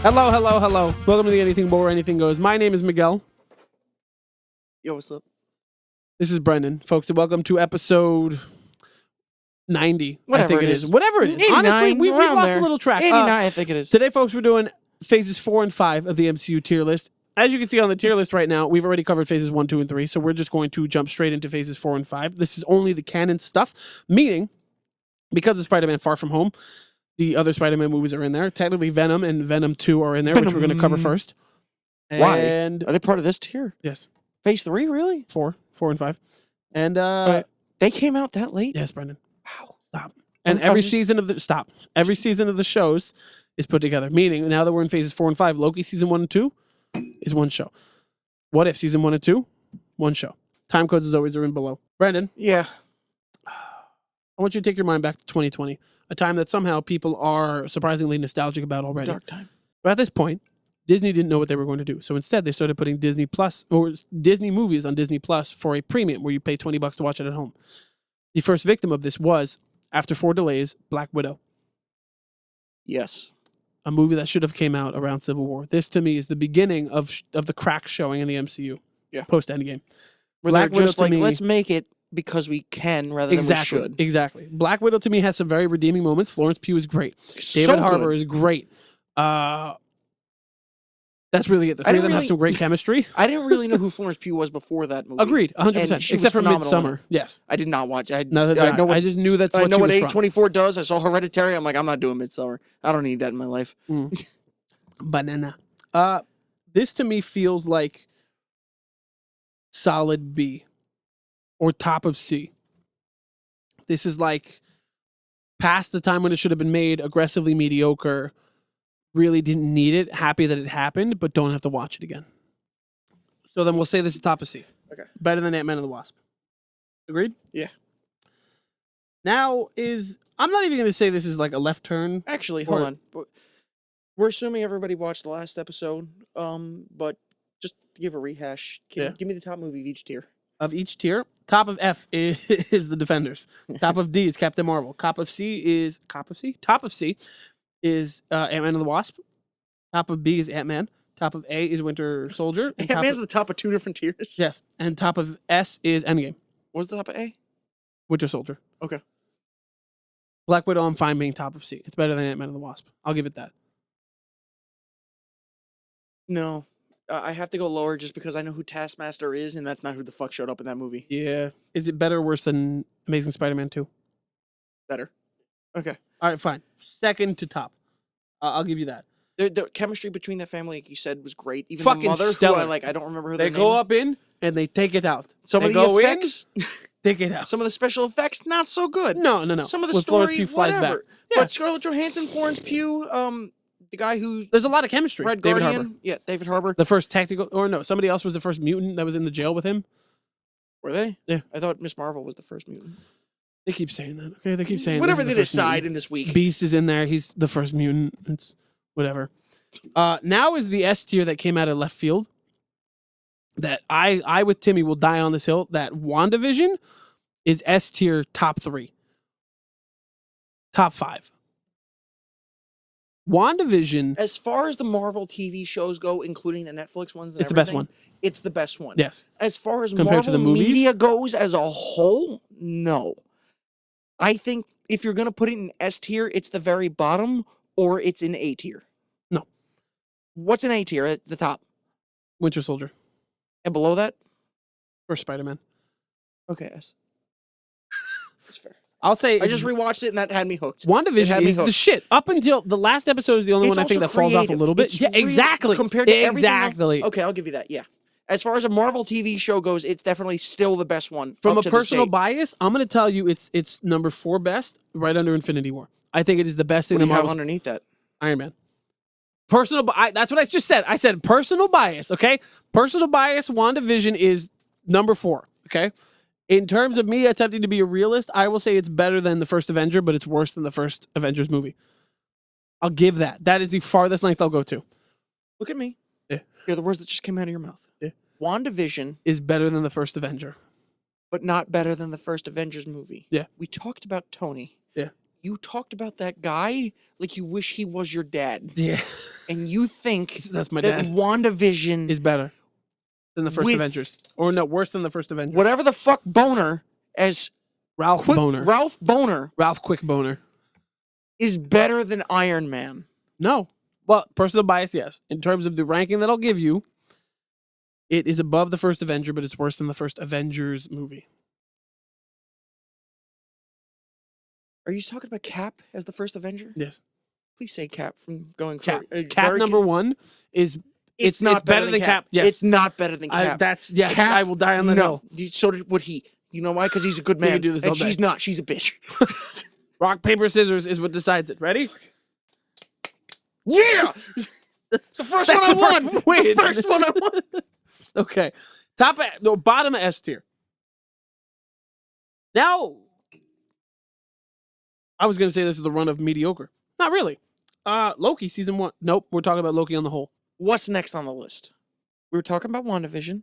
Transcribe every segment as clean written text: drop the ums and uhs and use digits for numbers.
Hello, hello, hello. Welcome to the Anything But Where Anything Goes. My name is Miguel. Yo, what's up? This is Brendan, folks, and welcome to episode 90. Whatever I think it it is. is. Whatever it is. 89, Honestly, we've around lost there. a little track. 89, I think it is. Today, folks, we're doing phases 4 and 5 of the MCU tier list. As you can see on the tier list right now, we've already covered phases 1, 2, and 3, so we're just going to jump straight into phases 4 and 5. This is only the canon stuff, meaning, because of Spider-Man Far From Home, the other Spider-Man movies are in there. Technically, Venom and Venom 2 are in there, which we're going to cover first. Why? And Are they part of this tier? yes, Phase 3, really? 4 and 5. And They came out that late? yes, Brendan. Wow. Stop. And I'm every just- season of the every season of the shows is put together. Meaning, now that we're in phases 4 and 5, Loki season 1 and 2 is one show. What If season 1 and 2, one show. Time codes as always are in below. Brendan, Yeah. I want you to take your mind back to 2020, a time that somehow people are surprisingly nostalgic about already. Dark time. But at this point, Disney didn't know what they were going to do. So instead, they started putting Disney Plus or Disney movies on Disney Plus for a premium where you pay $20 to watch it at home. The first victim of this was, after 4 delays, Black Widow, Yes. a movie that should have came out around Civil War. This, to me, is the beginning of the cracks showing in the MCU. Yeah. Post Endgame. Where Black they're just Widow to like, me- let's make it because we can rather than Exactly. we should. Exactly. Black Widow to me has some very redeeming moments. Florence Pugh is great. So David Harbour good. is great. That's really it. The three of them have some great chemistry. I didn't really know who Florence Pugh was before that movie. Agreed, 100%. And she was Except for phenomenal in Midsummer. Yes. I did not watch. I No, I know what. I just knew that's I what know she what was from. A24 does. I saw Hereditary. I'm like, I'm not doing Midsummer. I don't need that in my life. Banana. This to me feels like solid B or top of C. This is like past the time when it should have been made, aggressively mediocre, really didn't need it, happy that it happened, but don't have to watch it again. So then we'll say this is top of C. Okay. Better than Ant-Man and the Wasp. Agreed? Yeah. Now I'm not even going to say this is like a left turn. Actually, hold on. We're assuming everybody watched the last episode. But just to give a rehash, give me the top movie of each tier. Of each tier, top of F is The Defenders. Top of D is Captain Marvel. Top of C is Ant-Man and the Wasp. Top of B is Ant-Man. Top of A is Winter Soldier. And Ant-Man's the top of 2 different tiers? yes. And top of S is Endgame. What was the top of A? Winter Soldier. Okay. Black Widow, I'm fine being top of C. It's better than Ant-Man and the Wasp. I'll give it that. No. I have to go lower just because I know who Taskmaster is, and that's not who the fuck showed up in that movie. Yeah. Is it better or worse than Amazing Spider-Man 2? Better. Okay. All right, fine. Second to top. I'll give you that. The chemistry between that family, like you said, was great. Even Fucking the mother, stellar. who I don't remember who They their go name up in and they take it out. Some they of the go effects, take it out. some of the special effects, not so good. No. Some of the When Florence story, Pugh flies whatever. back. Yeah. But Scarlett Johansson, Florence Pugh, the guy who There's a lot of chemistry. Red David Guardian, Harbour. yeah, David Harbour. The first tactical, or no, somebody else was the first mutant that was in the jail with him. Were they? Yeah. I thought Miss Marvel was the first mutant. They keep saying that. Okay, they keep saying Whatever this they is the first decide mutant. in this week. Beast is in there. He's the first mutant. It's whatever. Now is the S tier that came out of left field. That I with Timmy will die on this hill. That WandaVision is S tier top 3. Top 5. WandaVision. As far as the Marvel TV shows go, including the Netflix ones, and It's the best everything, one. It's the best one. Yes. As far as Compared to Marvel the movies? media goes as a whole, no. I think if you're going to put it in S tier, it's the very bottom or it's in A tier. No. What's in A tier at the top? Winter Soldier. And below that? First Spider-Man. Okay, S. That's fair. I'll say I just rewatched it and that had me hooked. It WandaVision had me is the hooked. shit. Up until the last episode is the only It's one I think that also falls off a creative. little bit. It's Yeah, really- exactly. Compared to everything else- exactly. Okay, I'll give you that, yeah. As far as a Marvel TV show goes, it's definitely still the best one. From up a to this personal date. bias, I'm going to tell you it's number 4 best, right under Infinity War. I think it is the best thing What do that you have Marvel's underneath that? Iron Man. That's what I just said. I said personal bias, okay? Personal bias, WandaVision is number 4, okay? In terms of me attempting to be a realist, I will say it's better than the first Avenger, but it's worse than the first Avengers movie. I'll give that. That is the farthest length I'll go to. Look at me. Yeah. You're the words that just came out of your mouth. Yeah. WandaVision, Is better than the first Avenger. but not better than the first Avengers movie. Yeah. We talked about Tony. Yeah. you talked about that guy like you wish he was your dad. Yeah. And you think That's my that dad. WandaVision Is better than the first with Avengers. Or no, worse than the first Avengers. whatever the fuck Boner as Ralph Boner. Ralph Boner Ralph Quick Boner. is better than Iron Man. No. Well, personal bias, yes. In terms of the ranking that I'll give you, it is above the first Avenger, but it's worse than the first Avengers movie. Are you talking about Cap as the first Avenger? Yes. Please say Cap from going Cap. for Cap number one is It's not better than Cap. Yes. It's not better than Cap. Cap, I will die on the hill. So would he. You know why? Because he's a good man. can do this and all day. she's not. She's a bitch. Rock, paper, scissors is what decides it. Ready? Yeah! It's the first one I won. The first one I won. Okay. Bottom of S tier. Now, I was going to say this is the run of mediocre. Not really. Loki season 1. Nope, we're talking about Loki on the whole. What's next on the list? We were talking about WandaVision.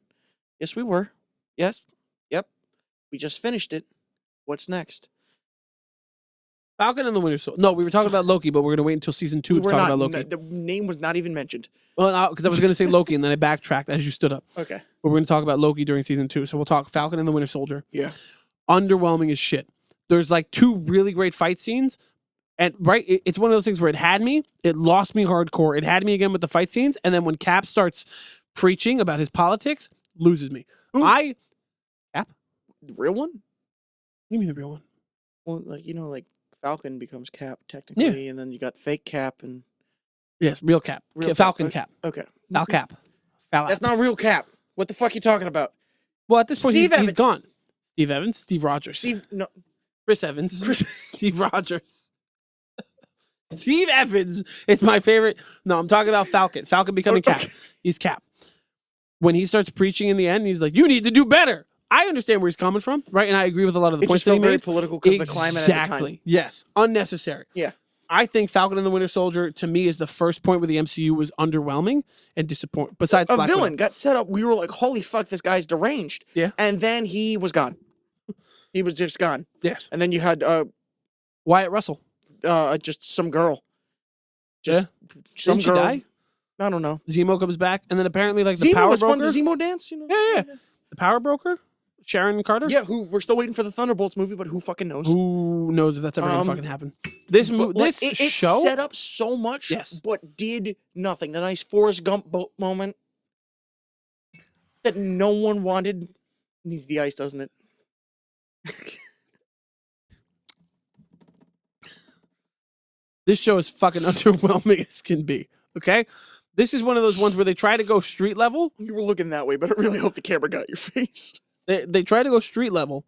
Yes, we were. Yes. Yep. We just finished it. What's next? Falcon and the Winter Soldier. No, we were talking about Loki, but we're going to wait until season 2 to talk about Loki. The name was not even mentioned. Well, because I was going to say Loki, and then I backtracked as you stood up. Okay. But we're going to talk about Loki during season 2. So we'll talk Falcon and the Winter Soldier. Yeah. Underwhelming as shit. There's like 2 really great fight scenes. And it's one of those things where it had me. It lost me hardcore. It had me again with the fight scenes. And then when Cap starts preaching about his politics, loses me. Who? Cap? The real one? What do you mean the real one? Well, like Falcon becomes Cap technically, and then you got fake Cap and Yes, real Cap. Real Falcon Cap. Cap. okay. Val Cap. That's not real Cap. What the fuck you talking about? Well, at this point, Steve he's Evans. gone. Steve Evans? Steve Rogers. No. Chris Evans. Steve Rogers. Steve Evans is my favorite. No, I'm talking about Falcon. Falcon becoming Cap. He's Cap. When he starts preaching in the end, he's like, you need to do better. I understand where he's coming from, right? And I agree with a lot of the It points just that he felt very made. political because of the climate at the time. Exactly. Yes. Unnecessary. Yeah. I think Falcon and the Winter Soldier, to me, is the first point where the MCU was underwhelming and disappointing. Besides A Black villain Widow. got set up. We were like, holy fuck, this guy's deranged. Yeah. And then he was gone. He was just gone. Yes. And then you had Wyatt Russell. just some girl. Didn't she die? I don't know. Zemo comes back, and then apparently, like, the Zemo Power was Broker. fun. The Zemo dance, you know? Yeah. The Power Broker? Sharon Carter? Yeah, who we're still waiting for the Thunderbolts movie, but who fucking knows? Who knows if that's ever going to fucking happen? This It show? set up so much, Yes. but did nothing. The nice Forrest Gump moment that no one wanted. Needs the ice, doesn't it? This show is fucking underwhelming as can be. Okay? This is one of those ones where they try to go street level. You were looking that way, but I really hope the camera got your face. They try to go street level,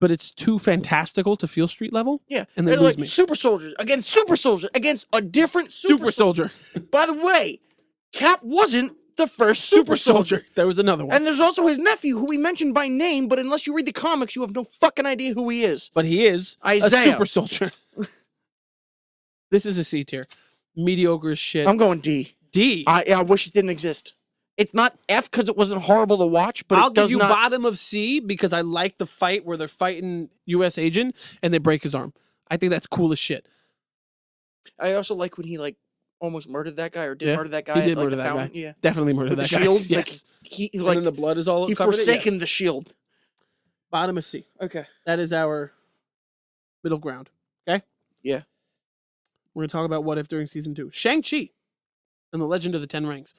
but it's too fantastical to feel street level. Yeah, And they they're lose like me. super soldiers against a different Super Soldier. By the way, Cap wasn't the first super soldier. There was another one. And there's also his nephew, who we mentioned by name, but unless you read the comics, you have no fucking idea who he is. But he is Isaiah. a super soldier. This is a C tier. Mediocre as shit. I'm going D. D. I wish it didn't exist. It's not F because it wasn't horrible to watch, but I'll it does give you not. bottom of C because I like the fight where they're fighting U.S. agent and they break his arm. I think that's cool as shit. I also like when he almost murdered that guy or did murder that guy. He did like murder the that fountain. guy. Yeah. Definitely murdered With that the shield. guy. Yes. He And then the blood is all he covered. forsaken the shield. Bottom of C. Okay. That is our middle ground. Okay? Yeah. We're going to talk about What If during season 2. Shang-Chi and the Legend of the Ten Rings.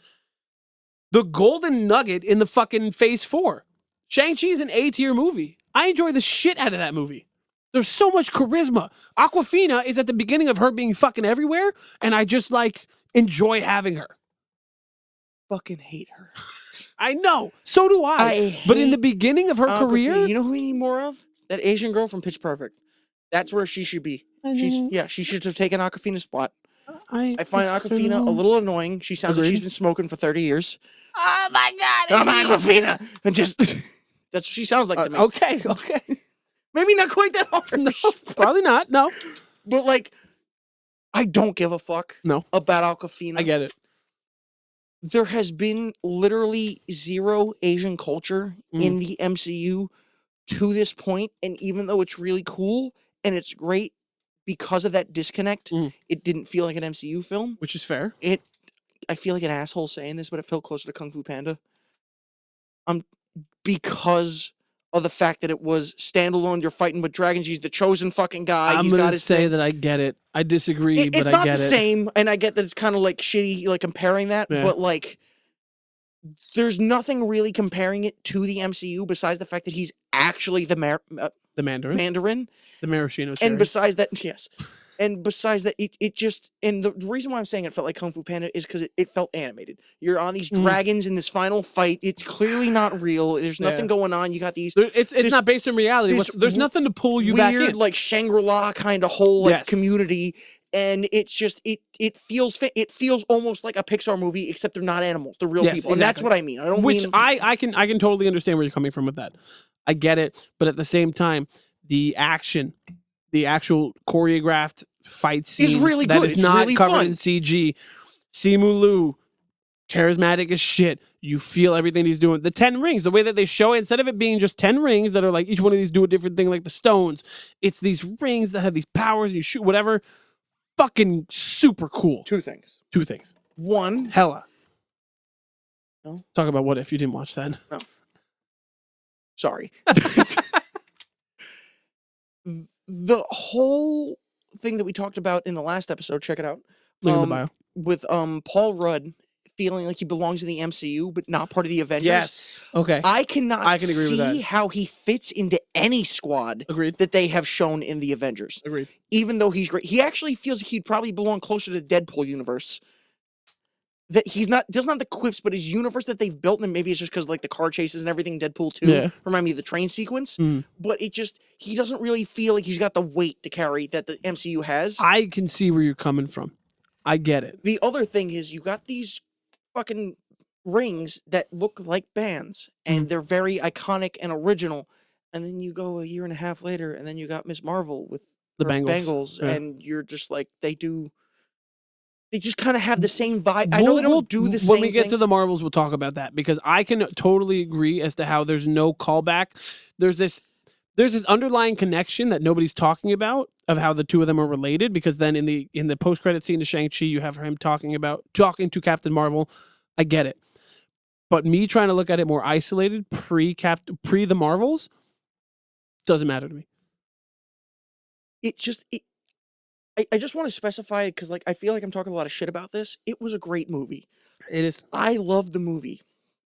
The golden nugget in the fucking phase 4. Shang-Chi is an A-tier movie. I enjoy the shit out of that movie. There's so much charisma. Aquafina is at the beginning of her being fucking everywhere, and I just, enjoy having her. Fucking hate her. I know. So do I. But in the beginning of her career... You know who we need more of? That Asian girl from Pitch Perfect. That's where she should be. She should have taken Aquafina's spot. I find Aquafina a little annoying. She sounds like she's been smoking for 30 years. Oh my God. I'm Aquafina. And just, that's what she sounds like to me. Okay. Maybe not quite that harsh. No, probably not. No. But I don't give a fuck about Aquafina. I get it. There has been literally zero Asian culture in the MCU to this point, and even though it's really cool and it's great because of that disconnect, it didn't feel like an MCU film. Which is fair. I feel like an asshole saying this, but it felt closer to Kung Fu Panda. Because of the fact that it was standalone, you're fighting with dragons, he's the chosen fucking guy. I'm going to say that I get it. I disagree, but I get it. It's not the same, and I get that it's kind of like shitty, like comparing that, but like, there's nothing really comparing it to the MCU besides the fact that he's actually the Mandarin. The maraschino cherry. And besides that, yes. And besides that, it just, and the reason why I'm saying it felt like Kung Fu Panda is because it felt animated. You're on these dragons in this final fight. It's clearly not real. There's nothing going on. You got these. It's not based in reality. There's nothing to pull you back in. Weird, like Shangri-La kind of whole like community. And it's just, it feels almost like a Pixar movie, except they're not animals. They're real people. And that's what I mean. I don't mean. I can totally understand where you're coming from with that. I get it. But at the same time, the action, the actual choreographed fight scenes is really good. That is not covered in CG. Simu Liu, charismatic as shit. You feel everything he's doing. The 10 rings, the way that they show it, instead of it being just 10 rings that are like each one of these do a different thing, like the stones, it's these rings that have these powers and you shoot whatever. Fucking super cool. Two things. One. Hella. No. Talk about What If. You didn't watch that. No. Sorry. The whole thing that we talked about in the last episode, check it out. Link in the bio. With Paul Rudd feeling like he belongs in the MCU but not part of the Avengers. Yes. Okay. I can agree with that. How he fits into any squad that they have shown in the Avengers. Agreed. Even though he's great. He actually feels like he'd probably belong closer to the Deadpool universe. That doesn't have the quips, but his universe that they've built, and maybe it's just because like the car chases and everything, Deadpool 2 remind me of the train sequence. But he doesn't really feel like he's got the weight to carry that the MCU has. I can see where you're coming from. I get it. The other thing is you got these fucking rings that look like bands, and they're very iconic and original. And then you go a year and a half later, and then you got Miss Marvel with the Bengals, and you're just like, they just kind of have the same vibe. I know they don't do the same thing. When we get to the Marvels, we'll talk about that, because I can totally agree as to how there's no callback. There's this underlying connection that nobody's talking about of how the two of them are related, because then in the post-credit scene to Shang-Chi, you have him talking to Captain Marvel. I get it. But me trying to look at it more isolated, pre the Marvels, doesn't matter to me. I just want to specify it because, like, I feel like I'm talking a lot of shit about this. It was a great movie. It is. I love the movie,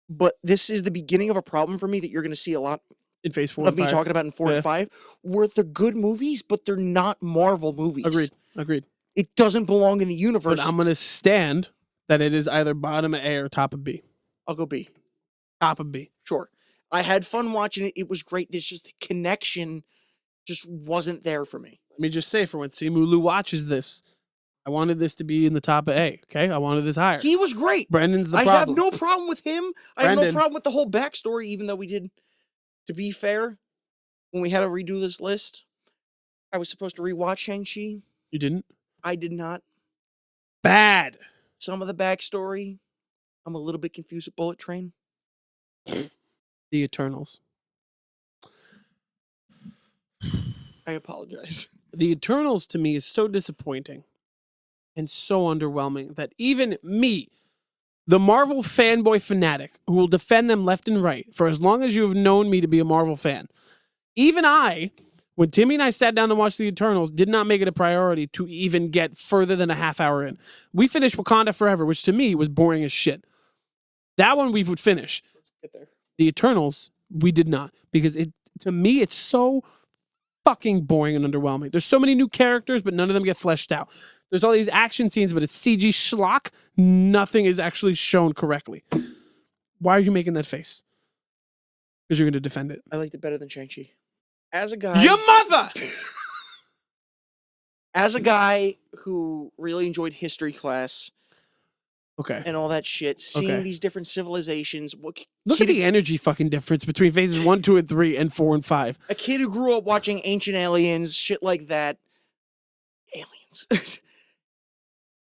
but this is the beginning of a problem for me that you're going to see a lot in Phase 4 of me talking about in 4 and 5, where they're good movies, but they're not Marvel movies. Agreed. It doesn't belong in the universe. But I'm going to stand that it is either bottom of A or top of B. I'll go B. Top of B. Sure. I had fun watching it. It was great. There's just the connection just wasn't there for me. Let me just say, for when Simu Liu watches this, I wanted this to be in the top of A, okay? I wanted this higher. He was great. Brendan's the problem. I have no problem with him. I have no problem with the whole backstory, even though we did, to be fair, when we had to redo this list, I was supposed to rewatch Shang-Chi. You didn't? I did not. Bad. Some of the backstory, I'm a little bit confused with Bullet Train. The Eternals. I apologize. The Eternals, to me, is so disappointing and so underwhelming that even me, the Marvel fanboy fanatic who will defend them left and right for as long as you have known me to be a Marvel fan, even I, when Timmy and I sat down to watch the Eternals, did not make it a priority to even get further than a half hour in. We finished Wakanda Forever, which to me was boring as shit. That one we would finish. Let's get there. The Eternals, we did not, because to me it's so fucking boring and underwhelming. There's so many new characters, but none of them get fleshed out. There's all these action scenes, but it's CG schlock. Nothing is actually shown correctly. Why are you making that face? Because you're going to defend it. I liked it better than Shang-Chi. As a guy... Your mother! As a guy who really enjoyed history class... Okay. And all that shit. Seeing these different civilizations. Look at the energy fucking difference between phases 1, 2, and 3, and 4 and 5. A kid who grew up watching Ancient Aliens, shit like that. Aliens.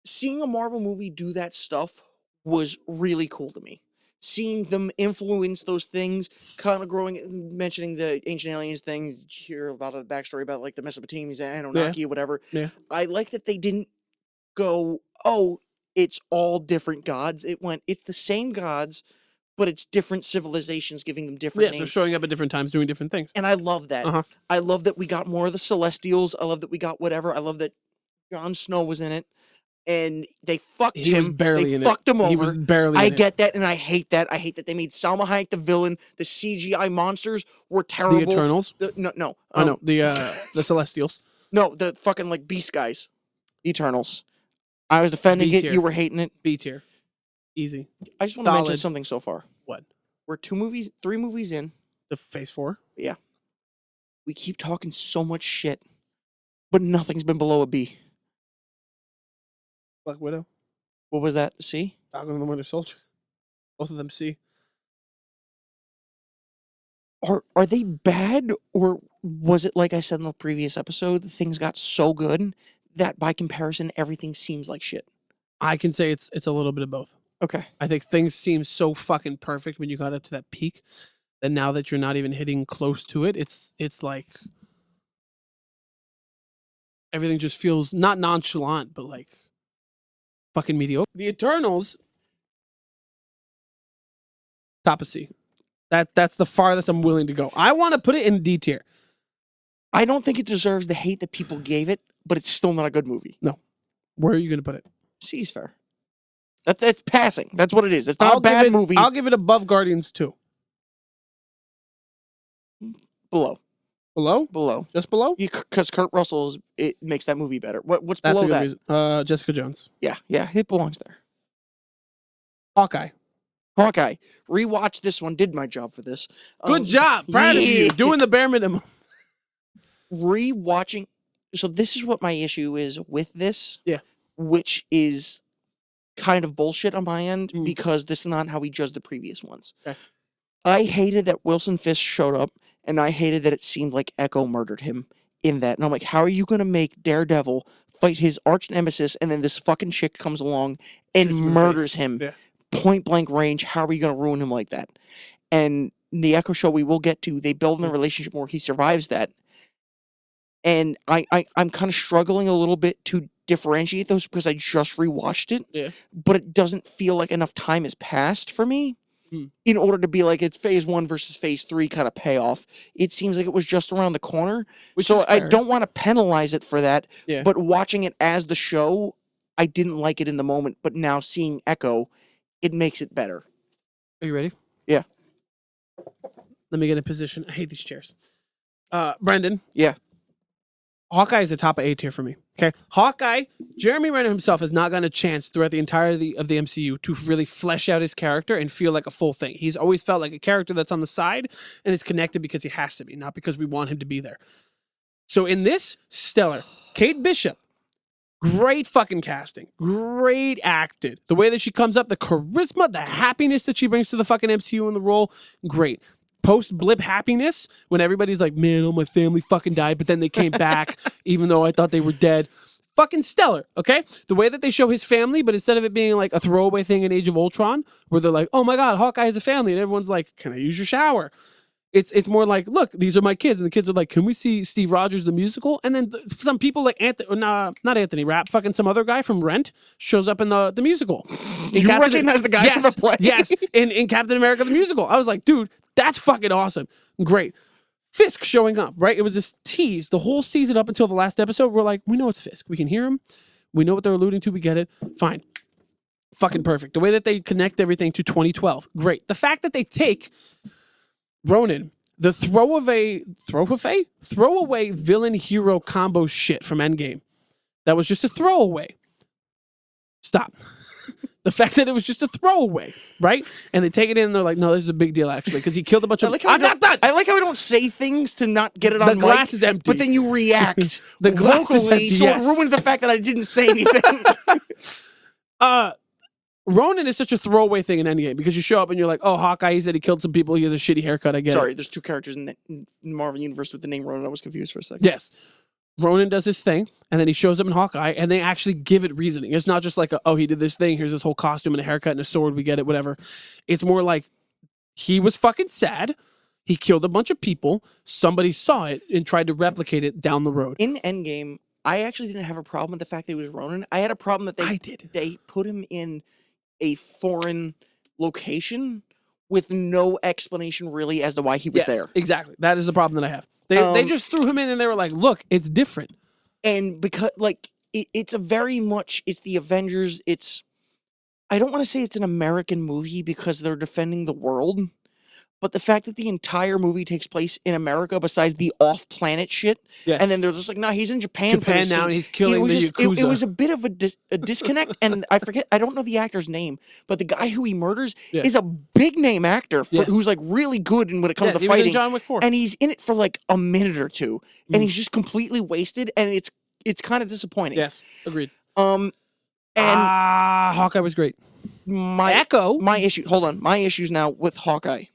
Seeing a Marvel movie do that stuff was really cool to me. seeing them influence those things, kind of mentioning the ancient aliens thing, you hear about a backstory about like the Mesopotamians and Anunnaki or whatever. Yeah. I like that they didn't go, oh, it's all different gods. It's the same gods, but it's different civilizations giving them different names. They're showing up at different times doing different things. And I love that. I love that we got more of the Celestials. I love that we got whatever. I love that Jon Snow was in it. And they fucked him. Was barely in fucked him over. He was barely I get that, and I hate that. I hate that they made Salma Hayek the villain. The CGI monsters were terrible. The Eternals? No. I know. The Celestials. No, the fucking, like, beast guys. Eternals. I was defending it. You were hating it. B tier. Easy. I just want to mention something so far. What? We're 3 movies in. The Phase 4? Yeah. We keep talking so much shit, but nothing's been below a B. Black Widow. What was that? C? Falcon and the Winter Soldier. Both of them C. Are they bad, or was it like I said in the previous episode, things got so good that by comparison everything seems like shit? I can say it's a little bit of both. Okay. I think things seem so fucking perfect when you got up to that peak that now that you're not even hitting close to it, it's like everything just feels not nonchalant, but like fucking mediocre. The Eternals, top of C. That's the farthest I'm willing to go. I want to put it in D tier. I don't think it deserves the hate that people gave it, but it's still not a good movie. No. Where are you going to put it? C is fair. That's passing. That's what it is. It's not a bad movie. I'll give it above Guardians 2. Below. Below? Below. Just below? Because Kurt Russell it makes that movie better. What's That's below a good that? Reason. Jessica Jones. Yeah, it belongs there. Hawkeye. Rewatch this one. Did my job for this. Good job. Proud of you. Doing the bare minimum. Rewatching. So this is what my issue is with this. Yeah. Which is kind of bullshit on my end because this is not how we judged the previous ones. Okay. I hated that Wilson Fisk showed up, and I hated that it seemed like Echo murdered him in that. And I'm like, how are you going to make Daredevil fight his arch nemesis, and then this fucking chick comes along and murders him point blank range? How are you going to ruin him like that? And the Echo show we will get to, they build in a relationship where he survives that. And I'm kind of struggling a little bit to differentiate those because I just rewatched it. Yeah. But it doesn't feel like enough time has passed for me in order to be like it's phase 1 versus phase 3 kind of payoff. It seems like it was just around the corner. So I don't want to penalize it for that. Yeah. But watching it as the show, I didn't like it in the moment. But now seeing Echo, it makes it better. Are you ready? Yeah. Let me get in position. I hate these chairs. Brendan. Yeah. Hawkeye is the top of A tier for me. Okay, Hawkeye, Jeremy Renner himself has not gotten a chance throughout the entirety of the MCU to really flesh out his character and feel like a full thing. He's always felt like a character that's on the side and is connected because he has to be, not because we want him to be there. So in this, stellar. Kate Bishop, great fucking casting, great acted. The way that she comes up, the charisma, the happiness that she brings to the fucking MCU in the role, great. Post-blip happiness when everybody's like, man, all my family fucking died, but then they came back even though I thought they were dead. Fucking stellar, okay? The way that they show his family, but instead of it being like a throwaway thing in Age of Ultron, where they're like, oh my God, Hawkeye has a family, and everyone's like, can I use your shower? It's more like, look, these are my kids, and the kids are like, can we see Steve Rogers the musical? And then some people like not Anthony Rapp, fucking some other guy from Rent shows up in the musical. You recognize the guy from the play? Yes, in Captain America the musical. I was like, dude, that's fucking awesome. Great. Fisk showing up, right? It was this tease the whole season up until the last episode. We're like, we know it's Fisk. We can hear him. We know what they're alluding to. We get it. Fine. Fucking perfect. The way that they connect everything to 2012. Great. The fact that they take Ronan, the throwaway villain hero combo shit from Endgame. That was just a throwaway. Stop. The fact that it was just a throwaway, right? And they take it in and they're like, no, this is a big deal actually because he killed a bunch of... I'm not done. I like how we don't say things to not get it on mic. The glass is empty. But then you react the glass vocally, is empty, so it ruins the fact that I didn't say anything. Ronan is such a throwaway thing in Endgame because you show up and you're like, oh, Hawkeye, he said he killed some people. He has a shitty haircut. I get it. Sorry, there's 2 characters in the Marvel Universe with the name Ronan. I was confused for a second. Yes. Ronan does his thing, and then he shows up in Hawkeye, and they actually give it reasoning. It's not just like, he did this thing, here's this whole costume and a haircut and a sword, we get it, whatever. It's more like, he was fucking sad, he killed a bunch of people, somebody saw it and tried to replicate it down the road. In Endgame, I actually didn't have a problem with the fact that he was Ronan. I had a problem that they put him in a foreign location with no explanation really as to why he was there. Exactly. That is the problem that I have. They just threw him in and they were like, look, it's different. And because, like, it's a very much, it's the Avengers, I don't want to say it's an American movie because they're defending the world, but the fact that the entire movie takes place in America besides the off-planet shit, and then they're just like, nah, he's in Japan for this now, and he's killing the Yakuza. It was a bit of a disconnect, and I don't know the actor's name, but the guy who he murders is a big-name actor who's, like, really good when it comes to fighting. John Wick 4. And he's in it for, like, a minute or two, and he's just completely wasted, and it's kind of disappointing. Yes, agreed. And Hawkeye was great. My issues now with Hawkeye.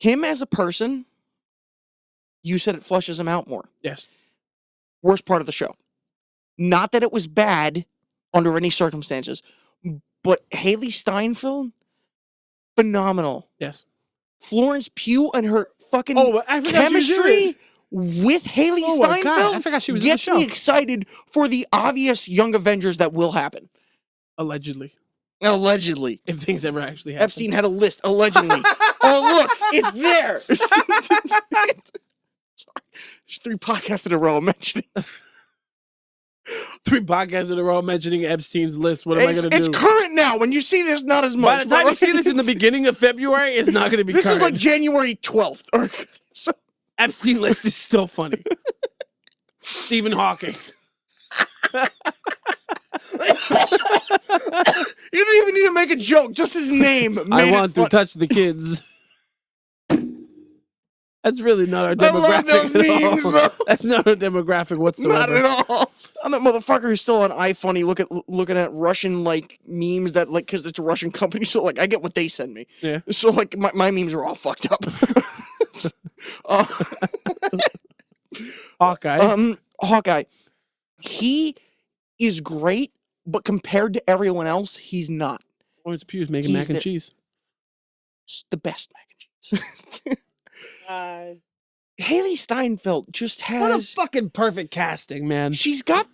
Him as a person, you said it flushes him out more. Yes. Worst part of the show. Not that it was bad under any circumstances, but Haley Steinfeld, phenomenal. Yes. Florence Pugh and her fucking chemistry with Haley Steinfeld I forgot she was gets in the show. me excited for the obvious Young Avengers that will happen. Allegedly. If things ever actually happen. Epstein had a list, allegedly. Oh, look, it's there. Sorry. There's 3 podcasts in a row mentioning. 3 podcasts in a row mentioning Epstein's list. What am I going to do? It's current now. When you see this, not as much. By the time you see this in the beginning of February, it's not going to be This current. is like January 12th. So Epstein list is still funny. Stephen Hawking. You don't even need to make a joke. Just his name. I want to touch the kids. That's really not our demographic. I love those memes, though. That's not our demographic whatsoever. Not at all. I'm that motherfucker who's still on iFunny looking at Russian like memes that like because it's a Russian company, so like I get what they send me. Yeah. So like my memes are all fucked up. Hawkeye. He is great, but compared to everyone else, he's not. Florence Pugh's making mac and cheese. It's the best mac and cheese. Haley Steinfeld just has... What a fucking perfect casting, man. She's got...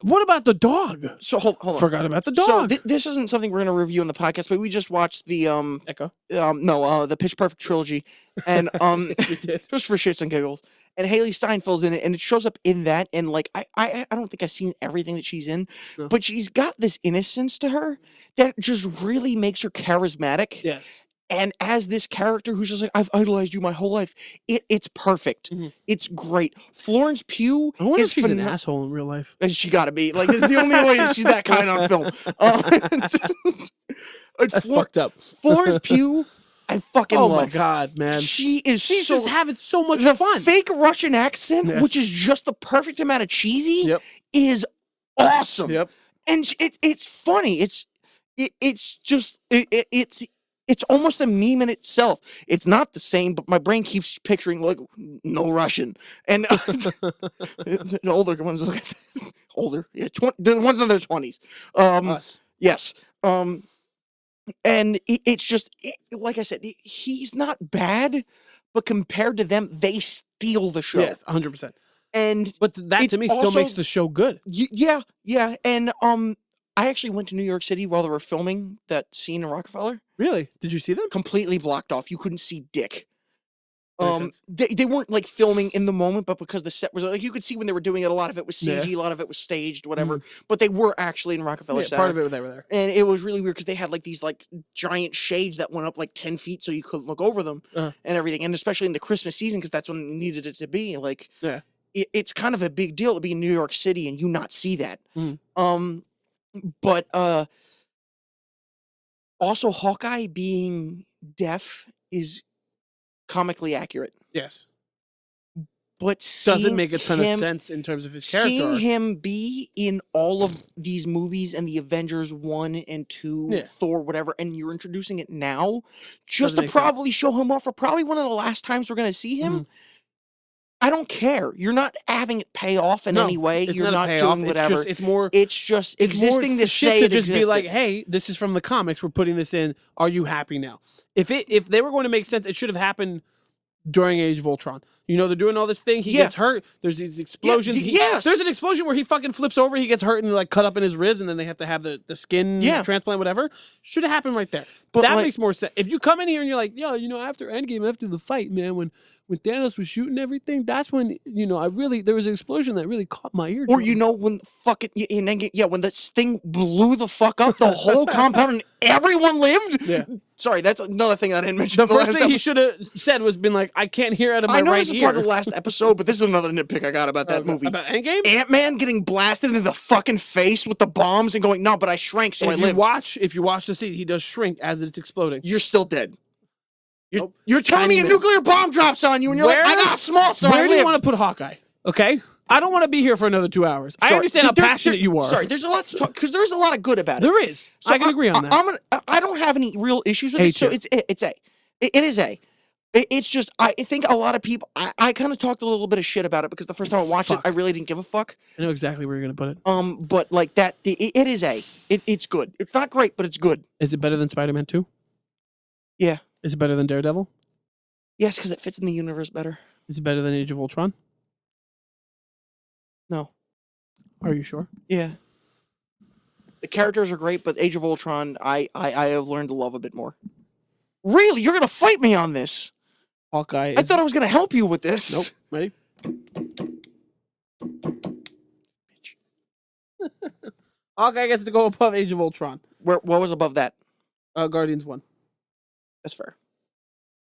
What about the dog? So, hold on. Forgot about the dog. So, this isn't something we're going to review in the podcast, but we just watched the... Echo? The Pitch Perfect trilogy. And, just for shits and giggles. And Haley Steinfeld's in it, and it shows up in that, and, like, I don't think I've seen everything that she's in, but she's got this innocence to her that just really makes her charismatic. Yes. And as this character who's just like, I've idolized you my whole life, it's perfect. Mm-hmm. It's great. Florence Pugh I wonder if she's an asshole in real life. She gotta be. Like, it's the only way that she's that kind on film. That's fucked up. Florence Pugh, I fucking love. Oh my God, man. She's just having so much fun. The fake Russian accent, which is just the perfect amount of cheesy, is awesome. Yep. And it's funny. It's almost a meme in itself. It's not the same, but my brain keeps picturing like no Russian and the older ones. Older, yeah, the ones in their 20s. Us, yes. And it's just like I said, he's not bad, but compared to them, they steal the show. Yes, 100%. But that to me still makes the show good. Yeah, and I actually went to New York City while they were filming that scene in Rockefeller. Really? Did you see them? Completely blocked off. You couldn't see dick. They weren't like filming in the moment, but because the set was like you could see when they were doing it, a lot of it was CG, a lot of it was staged, whatever. Mm-hmm. But they were actually in Rockefeller Center. Part of it they were there. And it was really weird because they had like these like giant shades that went up like 10 feet so you couldn't look over them and everything. And especially in the Christmas season, because that's when they needed it to be. Like it's kind of a big deal to be in New York City and you not see that. Mm. But also Hawkeye being deaf is comically accurate. Yes. But doesn't make a ton of sense in terms of his character. Seeing him be in all of these movies and the Avengers 1 and 2, Thor, whatever, and you're introducing it now, just to probably show him off for probably one of the last times we're going to see him, I don't care. You're not having it pay off in any way. You're not doing whatever. It's more. It's just existing to say it just existed. be like, hey, this is from the comics. We're putting this in. Are you happy now? If they were going to make sense, it should have happened during Age of Ultron. You know, they're doing all this thing. He gets hurt. There's these explosions. Yes. There's an explosion where he fucking flips over. He gets hurt and like cut up in his ribs, and then they have to have the skin transplant, whatever. Should have happened right there. But that makes more sense. If you come in here and you're like, yo, you know, after Endgame, after the fight, man, when Thanos was shooting everything, that's when, you know, there was an explosion that really caught my ear. Or, you know, when fucking, when this thing blew the fuck up, the whole compound and everyone lived. Yeah. Sorry, that's another thing I didn't mention. The first thing he should have said was been like, I can't hear out of my right ear. I know this is part of the last episode, but this is another nitpick I got about that movie. About Endgame? Ant-Man getting blasted into the fucking face with the bombs and going, no, but I shrank, so I lived. If you watch the scene, he does shrink as it's exploding. You're still dead. You're telling me a nuclear bomb drops on you, and you're like, I got small, so I lived. Where do you want to put Hawkeye? Okay? I don't want to be here for another 2 hours. I understand how passionate you are. Sorry, there's a lot to talk, because there's a lot of good about it. There is. So I can agree on that. I don't have any real issues with it, so it's A. It is A. It's just, I think a lot of people, I kind of talked a little bit of shit about it, because the first time I watched it, I really didn't give a fuck. I know exactly where you're going to put it. But like that, it is A. It's good. It's not great, but it's good. Is it better than Spider-Man 2? Yeah. Is it better than Daredevil? Yes, because it fits in the universe better. Is it better than Age of Ultron? No. Are you sure? Yeah. The characters are great, but Age of Ultron, I have learned to love a bit more. Really? You're going to fight me on this? Hawkeye. I thought I was going to help you with this. Nope. Ready? Hawkeye gets to go above Age of Ultron. What was above that? Guardians 1. That's fair.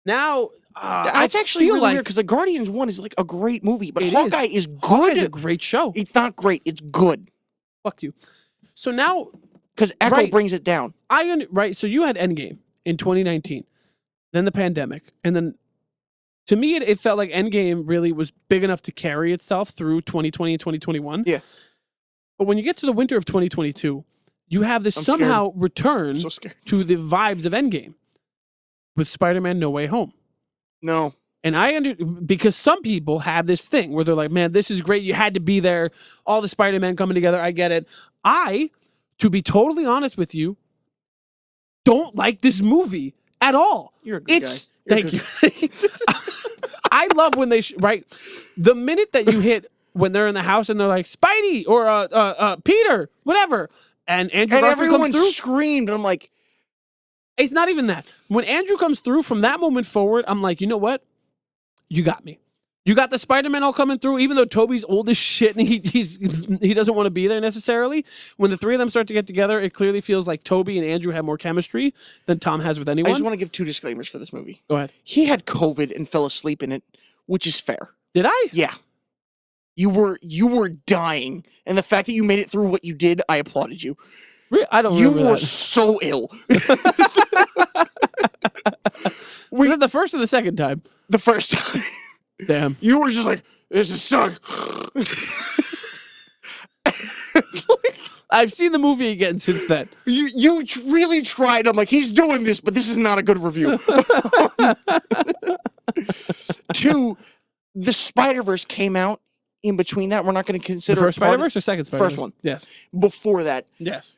Now, it's actually really weird, because the Guardians 1 is like a great movie, but Hawkeye is good. Hawkeye's a great show. It's not great. It's good. Fuck you. So now, because Echo brings it down. So you had Endgame in 2019, then the pandemic, and then to me it felt like Endgame really was big enough to carry itself through 2020 and 2021. Yeah. But when you get to the winter of 2022, you have this somehow return to the vibes of Endgame with Spider-Man No Way Home. No. And because some people have this thing where they're like, man, this is great. You had to be there. All the Spider-Man coming together. I get it. To be totally honest with you, don't like this movie at all. You're a good guy. Thank you. I love when the minute that you hit when they're in the house and they're like, Spidey or Peter, whatever. And Andrew Garfield everyone comes through. Screamed. And I'm like, it's not even that. When Andrew comes through from that moment forward, I'm like, you know what? You got me. You got the Spider-Man all coming through, even though Tobey's old as shit and he doesn't want to be there necessarily. When the three of them start to get together, it clearly feels like Tobey and Andrew have more chemistry than Tom has with anyone. I just want to give 2 disclaimers for this movie. Go ahead. He had COVID and fell asleep in it, which is fair. Did I? Yeah. You were dying, and the fact that you made it through what you did, I applauded you. I don't remember You were so ill. Was it the first or the second time? The first time. Damn. You were just like, this is suck. I've seen the movie again since then. You really tried. I'm like, he's doing this, but this is not a good review. 2, the Spider-Verse came out in between that. We're not going to consider the first Spider-Verse or second Spider-Verse? First one. Yes. Before that. Yes.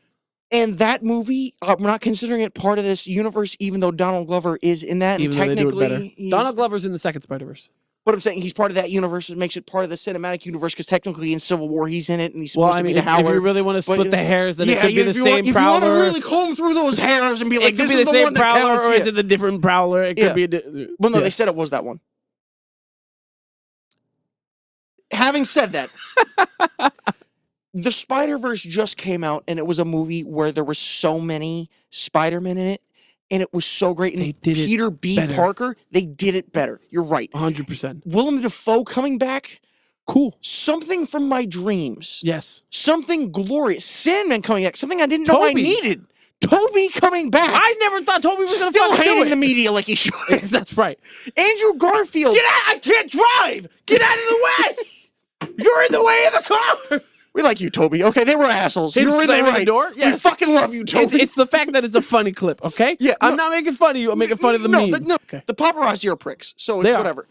And that movie, I'm not considering it part of this universe, even though Donald Glover is in that. Even and technically, Donald Glover's in the second Spider-Verse. But I'm saying he's part of that universe. It makes it part of the cinematic universe, because technically in Civil War he's in it, and he's supposed to be the Howler. If you really want to split the hairs, then it could be the same Prowler. If you want to really comb through those hairs and be like, this is the one that Prowler, counts. Or is it the different Prowler? It could be. Well, no, they said it was that one. Having said that, the Spider-Verse just came out, and it was a movie where there were so many Spider-Men in it, and it was so great. And Peter B. Parker, they did it better. You're right. 100%. Willem Dafoe coming back. Cool. Something from my dreams. Yes. Something glorious. Sandman coming back. Something I didn't know I needed. Tobey coming back. I never thought Tobey was going to Still hating the media like he should. That's right. Andrew Garfield. Get out. I can't drive. Get out of the way. You're in the way of the car. We like you, Tobey. Okay, they were assholes. You're in the right. Door? Yes. We fucking love you, Tobey. It's the fact that it's a funny clip, okay? Yeah. I'm not making fun of you. I'm making fun of the meme. No, the paparazzi are pricks, so it's whatever.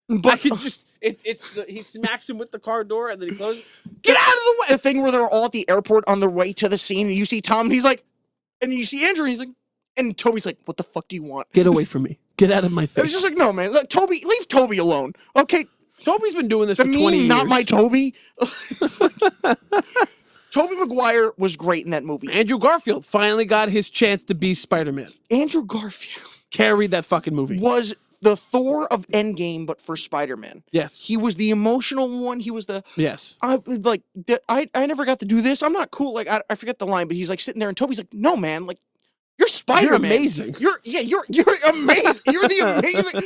But I could just he smacks him with the car door and then he closes. Get out of the way! The thing where they're all at the airport on their way to the scene, and you see Tom, and he's like, and you see Andrew, and he's like, and Toby's like, "What the fuck do you want? Get away from me! Get out of my face!" And it's just like, no, man, look, Toby, leave Toby alone, okay? Toby's been doing this for 20 years. Not my Toby. Tobey Maguire was great in that movie. Andrew Garfield finally got his chance to be Spider-Man. Andrew Garfield carried that fucking movie. Was the Thor of Endgame, but for Spider-Man. Yes. He was the emotional one. He was the... Yes. I never got to do this. I'm not cool. Like, I forget the line, but he's like sitting there and Toby's like, no, man, like, you're Spider-Man. You're amazing. You're amazing. You're the amazing...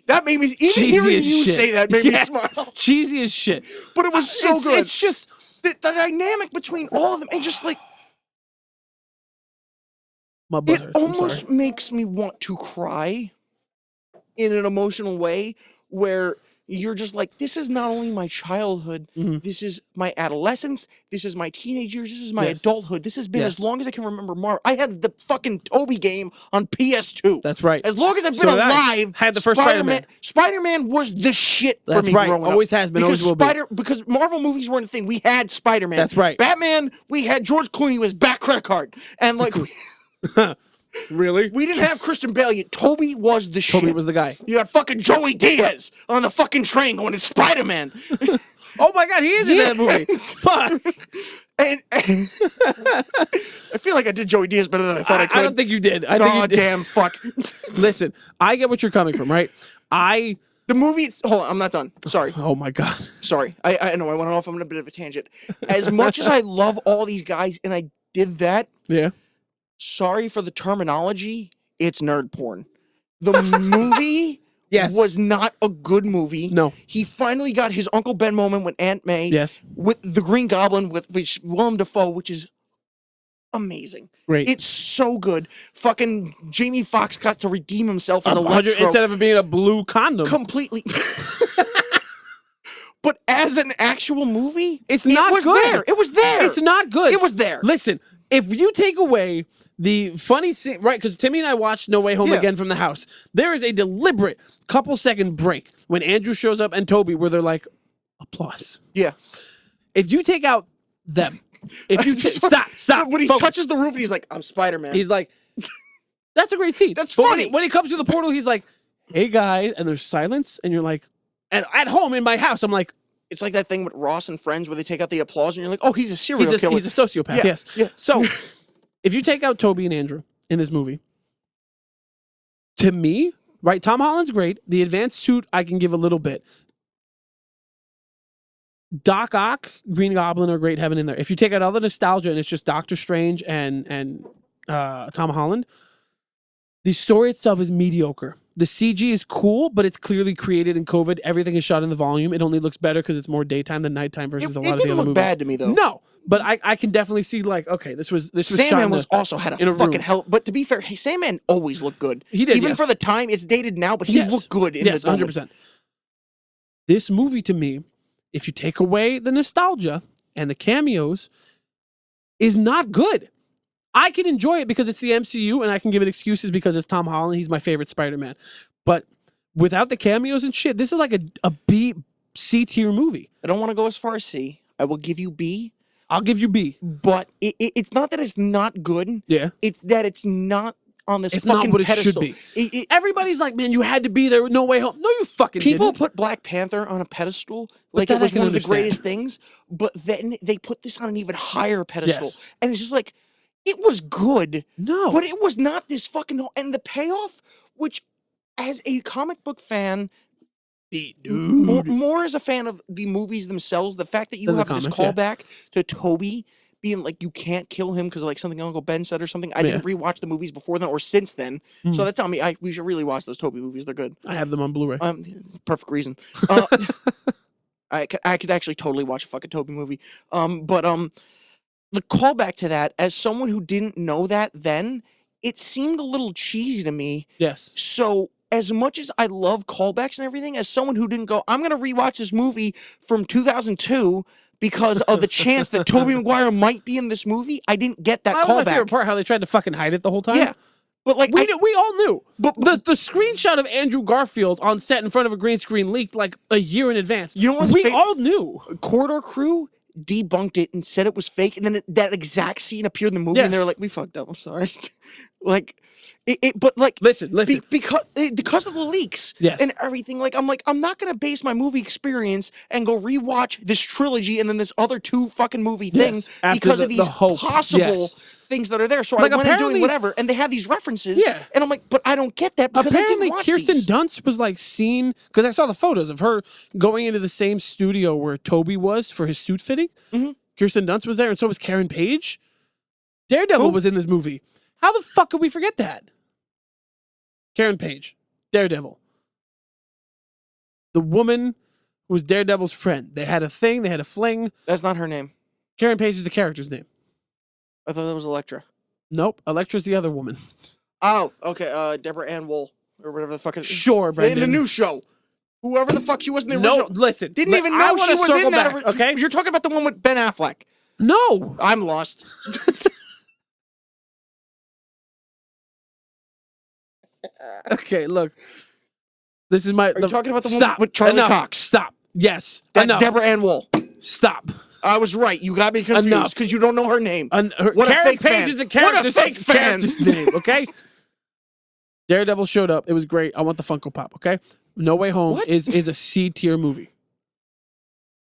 That made me... Even hearing you say that made me smile. Cheesy as shit. But it was so good. It's just... The dynamic between all of them, and just like... My butt hurts. It almost makes me want to cry in an emotional way where you're just like, this is not only my childhood, this is my adolescence, this is my teenage years, this is my adulthood. This has been as long as I can remember Marvel. I had the fucking Toby game on PS2. That's right. As long as I've been alive, had the first Spider-Man. Spider-Man was the shit for me growing up. Always has been, always will be. Because Marvel movies weren't a thing. We had Spider-Man. That's right. Batman, we had George Clooney with his back credit card. And like... Really? We didn't have Christian Bale yet. Toby was the shit. Toby was the guy. You got fucking Joey Diaz on the fucking train going to Spider-Man. Oh my God, he is in that movie. Fuck. And I feel like I did Joey Diaz better than I thought I could. I don't think you did. I think you did. Damn, fuck. Listen, I get what you're coming from, right? The movie... Hold on, I'm not done. Sorry. Oh my God. Sorry. I know I went off on a bit of a tangent. As much as I love all these guys, and I did that... Yeah. Sorry for the terminology, it's nerd porn. The movie was not a good movie. No. He finally got his Uncle Ben moment with Aunt May. Yes. With the Green Goblin, with Willem Dafoe, which is amazing. Great. It's so good. Fucking Jamie Foxx got to redeem himself as Electro. Instead of it being a blue condom. Completely. But as an actual movie, it was there. It was there. It's not good. It was there. Listen, if you take away the funny scene, right, because Timmy and I watched No Way Home again from the house, there is a deliberate couple-second break when Andrew shows up and Toby where they're like, applause. Yeah. If you take out them, if you stop. When he touches the roof and he's like, I'm Spider-Man. He's like, that's a great scene. That's funny. When he comes through the portal, he's like, hey, guys, and there's silence, and you're like, and at home in my house, I'm like, it's like that thing with Ross and Friends where they take out the applause and you're like, oh, he's a serial killer. He's a sociopath, yes. Yeah. So, if you take out Toby and Andrew in this movie, to me, right, Tom Holland's great. The advanced suit, I can give a little bit. Doc Ock, Green Goblin are great having in there. If you take out all the nostalgia and it's just Doctor Strange and Tom Holland, the story itself is mediocre. The CG is cool, but it's clearly created in COVID. Everything is shot in the volume. It only looks better because it's more daytime than nighttime versus a lot of the other movies. It didn't look bad to me, though. No, but I can definitely see, like, okay, this was Sandman was also had a fucking hell. But to be fair, Sandman always looked good. He did, even for the time. It's dated now, but he looked good in the moment. 100%. This movie, to me, if you take away the nostalgia and the cameos, is not good. I can enjoy it because it's the MCU and I can give it excuses because it's Tom Holland. He's my favorite Spider-Man. But without the cameos and shit, this is like a B, C tier movie. I don't want to go as far as C. I will give you B. I'll give you B. But it's not that it's not good. Yeah. It's that it's not on this it's fucking not what pedestal. It should be. Everybody's like, man, you had to be there with No Way Home. No, you fucking People didn't. put Black Panther on a pedestal like it was one of the greatest things. But then they put this on an even higher pedestal. Yes. And it's just like, it was good. No. But it was not this fucking... And the payoff, which as a comic book fan... More as a fan of the movies themselves, the fact that you have this callback to Toby being like, you can't kill him because like something Uncle Ben said or something. I didn't rewatch the movies before then or since then. So that's on me. We should really watch those Toby movies. They're good. I have them on Blu-ray. Perfect reason. I could actually totally watch a fucking Toby movie. The callback to that, as someone who didn't know that then, it seemed a little cheesy to me. Yes. So, as much as I love callbacks and everything, as someone who didn't go, I'm going to rewatch this movie from 2002 because of the chance that Tobey Maguire might be in this movie, I didn't get that callback. That was my favorite part, how they tried to fucking hide it the whole time. Yeah. But like we all knew. But the screenshot of Andrew Garfield on set in front of a green screen leaked like a year in advance. You know what's we all knew. Corridor Crew debunked it and said it was fake, and then that exact scene appeared in the movie, and they were like, "We fucked up. I'm sorry." Like, but like, listen, because of the leaks and everything. Like, I'm not gonna base my movie experience and go rewatch this trilogy and then this other 2 fucking movie things because of these possible things that are there. So like, I went in doing whatever, and they had these references, and I'm like, but I don't get that because apparently I didn't watch Kirsten these. Dunst was like seen, because I saw the photos of her going into the same studio where Toby was for his suit fitting. Kirsten Dunst was there, and so was Karen Page. Daredevil was in this movie. How the fuck could we forget that? Karen Page, Daredevil. The woman who was Daredevil's friend. They had a thing, they had a fling. That's not her name. Karen Page is the character's name. I thought that was Elektra. Nope, Elektra's the other woman. Oh, okay, Deborah Ann Wool, or whatever the fuck it is. Sure, Brendan. In the new show. Whoever the fuck she was in the original. No, listen. Didn't even know she was in that. Okay? You're talking about the one with Ben Affleck. No. I'm lost. Okay, look. This is my... Are you talking about the one with Charlie Cox? Stop. Yes. That's Deborah Ann Wool. Stop. I was right. You got me confused because you don't know her name. What Karen a fake Page fan. Is the character, what a fake fan. Name, okay? Daredevil showed up. It was great. I want the Funko Pop, okay? No Way Home is a C tier movie.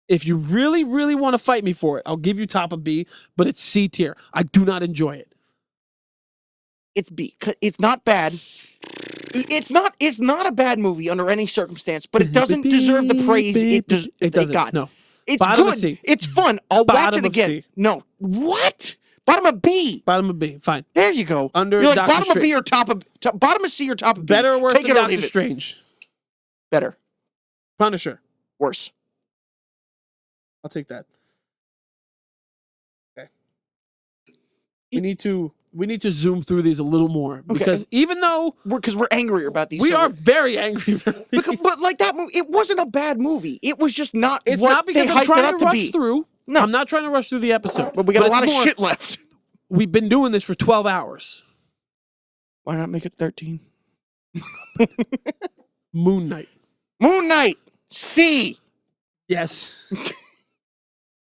If you really, really want to fight me for it, I'll give you top of B, but it's C tier. I do not enjoy it. It's B. It's not bad. It's not a bad movie under any circumstance, but it doesn't deserve the praise it got. No. It's Bottom good. of C. It's fun. I'll watch it again. C. No. What? Bottom of B. Bottom of B. Fine. There you go. Under You're like Doctor bottom of B or bottom of C or top of B. Better or worse Take than it or Doctor leave it. Strange? Better. Punisher. Worse. I'll take that. Okay. We need to zoom through these a little more because even though we're angry about these, we are very angry about these. But like that movie, it wasn't a bad movie. It was just not. It's what not because they I'm hyped trying it up to rush be. through. No, I'm not trying to rush through the episode. But we got a lot of shit left. We've been doing this for 12 hours. Why not make it 13? Moon Knight. Moon Knight. C. Yes.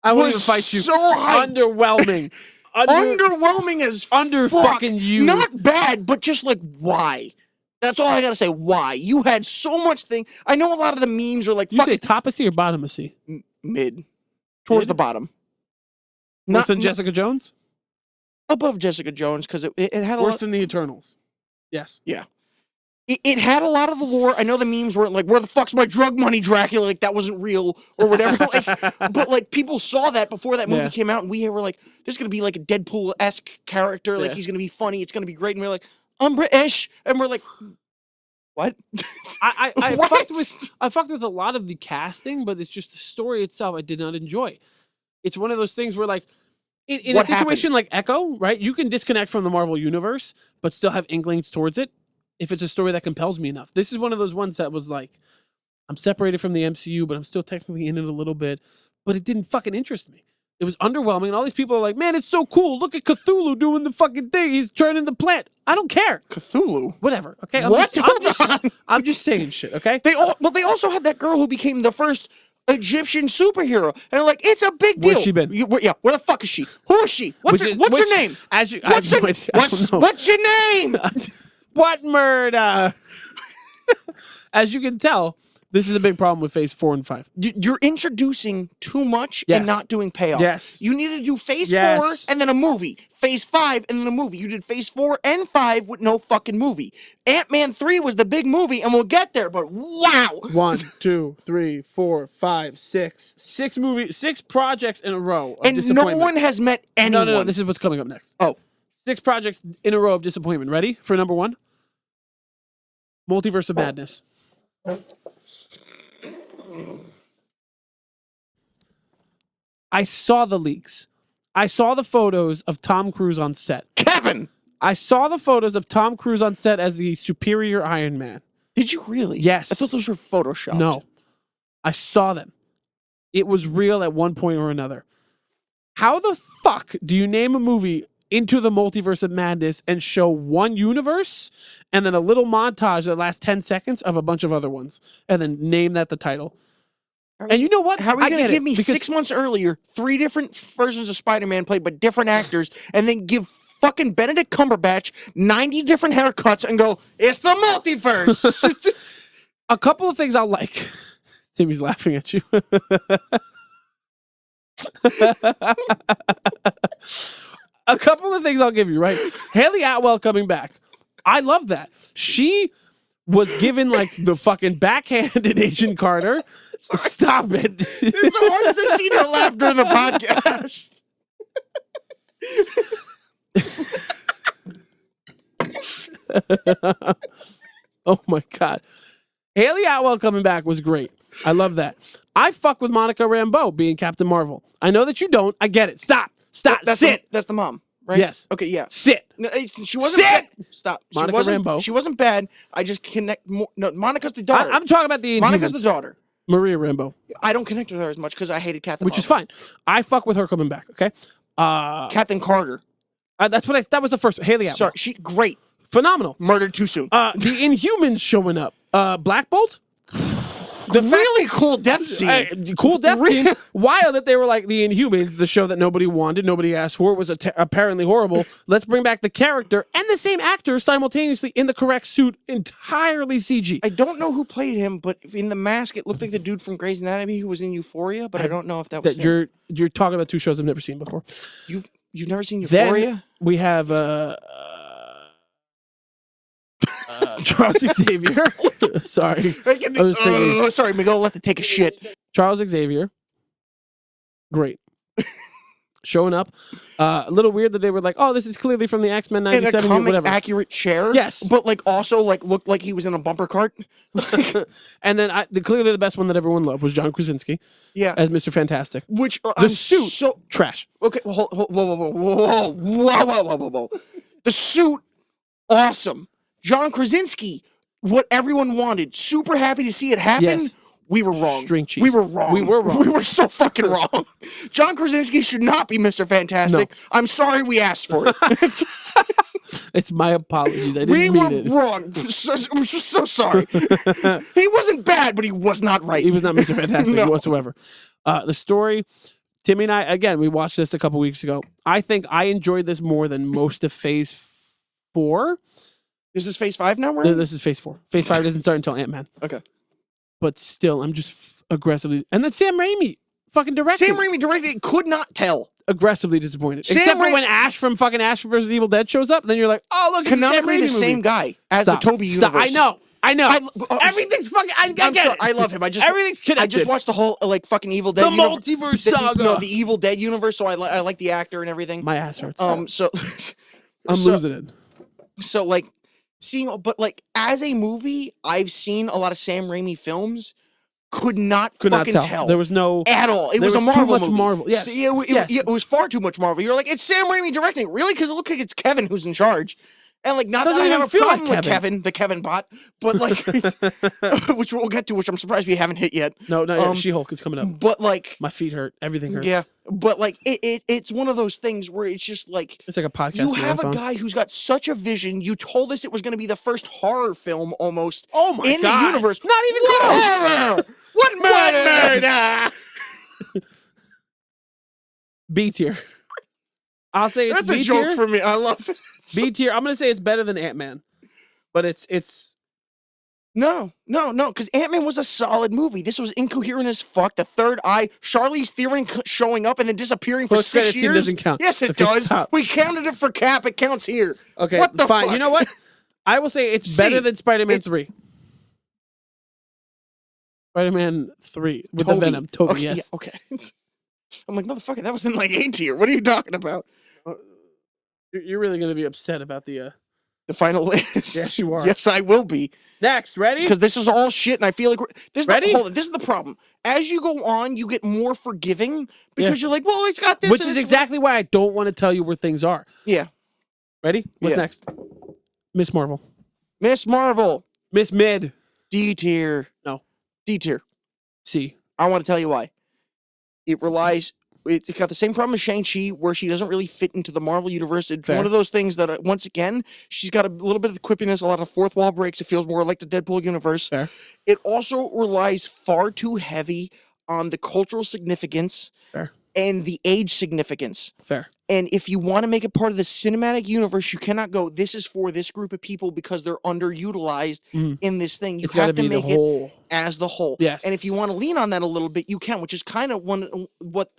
I won't even fight you. So hyped. Underwhelming. Underwhelming as fucking you. Not bad, but just like why? That's all I gotta say. Why? You had so much thing. I know a lot of the memes are like. You say top of C or bottom of C? Mid. Towards the bottom. Worse than Jessica Jones? Above Jessica Jones because it had a worse than the Eternals. Yes. Yeah. It had a lot of the lore. I know the memes weren't like, where the fuck's my drug money, Dracula? Like, that wasn't real or whatever. But, like, people saw that before that movie came out, and we were like, there's going to be, like, a Deadpool-esque character. Like, he's going to be funny. It's going to be great. And we're like, I'm British. And we're like, what? I fucked with a lot of the casting, but it's just the story itself I did not enjoy. It's one of those things where, like, in a situation like Echo, right, you can disconnect from the Marvel Universe, but still have inklings towards it. If it's a story that compels me enough. This is one of those ones that was like, I'm separated from the MCU, but I'm still technically in it a little bit. But it didn't fucking interest me. It was underwhelming. And all these people are like, man, it's so cool. Look at Cthulhu doing the fucking thing. He's turning the plant. I don't care. Cthulhu? Whatever. Okay. I'm just saying shit. Okay. They also had that girl who became the first Egyptian superhero. And they're like, it's a big deal. Where's she been? Where the fuck is she? Who is she? What's her name? What's your name? What murder? As you can tell, this is a big problem with phase 4 and 5. You're introducing too much and not doing payoff. Yes. You need to do phase 4 and then a movie. Phase 5 and then a movie. You did phase 4 and 5 with no fucking movie. Ant-Man 3 was the big movie, and we'll get there, but wow. 1, 2, 3, 4, 5, 6. 6 projects in a row of and no one has met anyone. No. This is what's coming up next. Oh. 6 projects in a row of disappointment. Ready for number 1? Multiverse of Madness. I saw the leaks. I saw the photos of Tom Cruise on set. Kevin! I saw the photos of Tom Cruise on set as the superior Iron Man. Did you really? Yes. I thought those were photoshopped. No. I saw them. It was real at one point or another. How the fuck do you name a movie into the multiverse of madness and show one universe and then a little montage that lasts 10 seconds of a bunch of other ones and then name that the title. And you know what? How are you going to give me 6 months earlier 3 different versions of Spider-Man played by different actors and then give fucking Benedict Cumberbatch 90 different haircuts and go, it's the multiverse? A couple of things I'll like. Timmy's laughing at you. A couple of things I'll give you, right? Haley Atwell coming back. I love that. She was given like the fucking backhanded Agent Carter. Sorry. Stop it. This is the hardest I've seen her laugh during the podcast. Oh my God. Haley Atwell coming back was great. I love that. I fuck with Monica Rambeau being Captain Marvel. I know that you don't. I get it. Stop. Sit. That's the mom, right? Yes. Okay, yeah. Sit. No, she wasn't Sit. bad. Stop. Monica Rambeau. She wasn't bad. I just connect more. No, Monica's the daughter. I'm talking about the Inhumans. Monica's the daughter. Maria Rambeau. I don't connect with her as much because I hated Captain Which Marvel. is fine. I fuck with her coming back, okay? Captain Carter. That was the first one. Haley Atwell. Sorry, she great. Phenomenal. Murdered too soon. The Inhumans showing up. Black Bolt. Really cool death scene. Cool death scene. Wild that they were like the Inhumans, the show that nobody wanted, nobody asked for. It was apparently horrible. Let's bring back the character and the same actor simultaneously in the correct suit, entirely CG. I don't know who played him, but in the mask, it looked like the dude from Grey's Anatomy who was in Euphoria. But I don't know if that was him. You're talking about 2 shows I've never seen before. You've never seen Euphoria? Then we have Charles Xavier. Sorry. Sorry, Miguel left to take a shit. Charles Xavier. Great. Showing up. A little weird that they were like, oh, this is clearly from the X-Men 97 in a comic whatever. accurate chair. Yes. But like also like looked like he was in a bumper cart. And then clearly the best one that everyone loved was John Krasinski. Yeah. As Mr. Fantastic. Which the suit trash. Okay, whoa. The suit, awesome. John Krasinski, what everyone wanted. Super happy to see it happen. Yes. We were wrong. String cheese. We were wrong. We were wrong. We were so fucking wrong. John Krasinski should not be Mr. Fantastic. No. I'm sorry we asked for it. It's my apologies. I didn't mean it. We were wrong. I'm so sorry. He wasn't bad, but he was not right. He was not Mr. Fantastic whatsoever. The story, Timmy and I, again, we watched this a couple weeks ago. I think I enjoyed this more than most of Phase 4. Is this Phase 5 now? This is Phase 4. Phase 5 doesn't start until Ant-Man. Okay. But still, I'm just aggressively... And then Sam Raimi fucking directed. Sam Raimi directed, could not tell. Aggressively disappointed. Except for when Ash from fucking Ash vs. Evil Dead shows up, and then you're like, oh, look, it's Sam Raimi the same guy as the Toby universe. I know. Everything's fucking... I get it. I love him. Everything's connected. I just watched the whole, like, fucking Evil Dead universe. The multiverse saga. No, the Evil Dead universe, so I like the actor and everything. My ass hurts. I'm losing it. So, like... But like as a movie, I've seen a lot of Sam Raimi films. Could not tell. There was no at all. It was a Marvel movie. Marvel. Yes. So, it was far too much Marvel. You're like, it's Sam Raimi directing, really? Because it looked like it's Kevin who's in charge. And like, not that I have a problem with Kevin, the Kevin bot, but like, which we'll get to, which I'm surprised we haven't hit yet. No, not yet. She-Hulk is coming up. But like, my feet hurt. Everything hurts. Yeah, but like, it's one of those things where it's just like, it's like a podcast. You have a guy who's got such a vision. You told us it was going to be the first horror film almost. Oh my God. In the universe. Not even horror. What murder? B tier. I'll say it's that's B tier. A joke for me. I love it. B tier. I'm gonna say it's better than Ant-Man, but it's no, because Ant-Man was a solid movie. This was incoherent as fuck. The third eye, Charlize Theron showing up and then disappearing for 6 years. Doesn't count. Yes, it does. Stop. We counted it for Cap. It counts here. Okay, what the fine. Fuck? You know what? I will say it's better than Spider-Man 3. Spider-Man 3 with the Venom. Toby, okay, yes. Yeah, okay. I'm like, motherfucker, that was in like A tier. What are you talking about? You're really going to be upset about the final list. Yes, you are. Yes, I will be. Next, ready? Because this is all shit, and I feel like ready? Hold on, this is the problem. As you go on, you get more forgiving because you're like, well, it's got this. Which is exactly why I don't want to tell you where things are. Yeah. Ready? What's next? Miss Marvel. Miss Marvel. Miss Mid. D tier. No. D tier. C. I want to tell you why. It relies it's got the same problem as Shang-Chi, where she doesn't really fit into the Marvel universe. It's one of those things that, once again, she's got a little bit of the quippiness, a lot of fourth wall breaks. It feels more like the Deadpool universe. Fair. It also relies far too heavy on the cultural significance and the age significance. Fair. And if you want to make it part of the cinematic universe, you cannot go, this is for this group of people because they're underutilized in this thing. You have to make it as the whole. Yes. And if you want to lean on that a little bit, you can, which is kind of what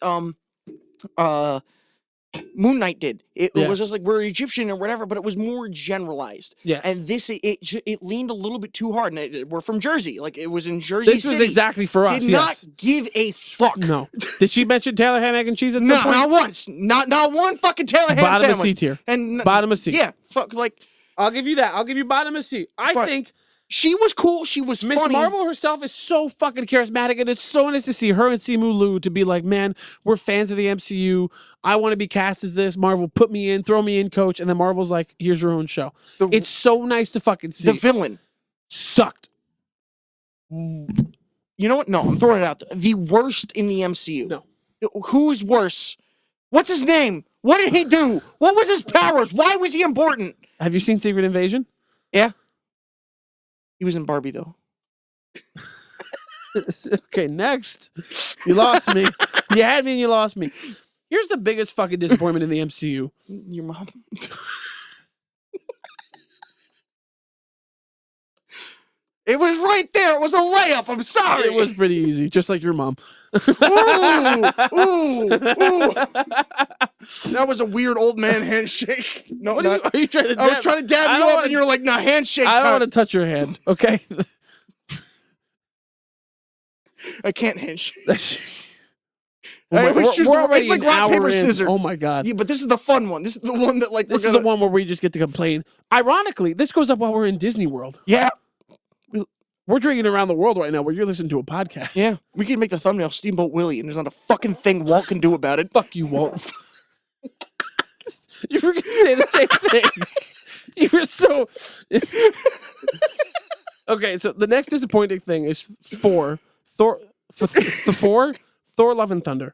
Moon Knight did. It was just like, we're Egyptian or whatever, but it was more generalized. Yes. And this, it leaned a little bit too hard. And we're from Jersey. Like, it was in Jersey City. This was exactly for us. Did not give a fuck. No. Did she mention Taylor ham, egg, and cheese at some point? Not once. Not one fucking Taylor ham sandwich. Bottom of C tier. And bottom of C. Yeah. Fuck, like. I'll give you that. I'll give you bottom of C. I think she was cool. She was Miss funny. Marvel herself is so fucking charismatic, and it's so nice to see her and Simu Liu to be like, man, we're fans of the MCU. I want to be cast as this. Marvel, put me in, throw me in, coach. And then Marvel's like, here's your own show. It's so nice to fucking see. The villain sucked. You know what? No, I'm throwing it out there. The worst in the MCU. No. Who's worse? What's his name? What did he do? What was his powers? Why was he important? Have you seen Secret Invasion? Yeah. He was in Barbie, though. Okay, next. You lost me. You had me and you lost me. Here's the biggest fucking disappointment in the MCU. Your mom. It was right there. It was a layup. I'm sorry. It was pretty easy, just like your mom. Ooh. That was a weird old man handshake. No, are you trying to dab? I was trying to dab you up, and you're like, "Nah, handshake." I don't want to touch your hand. Okay. I can't handshake. It's like rock, paper, scissors. Oh my god! Yeah, but this is the fun one. This is the one that this is the one where we just get to complain. Ironically, this goes up while we're in Disney World. Yeah. We're drinking around the world right now where you're listening to a podcast. Yeah. We can make the thumbnail Steamboat Willie, and there's not a fucking thing Walt can do about it. Fuck you, Walt. You were going to say the same thing. You were so... Okay, so the next disappointing thing is Thor. Thor, Love and Thunder.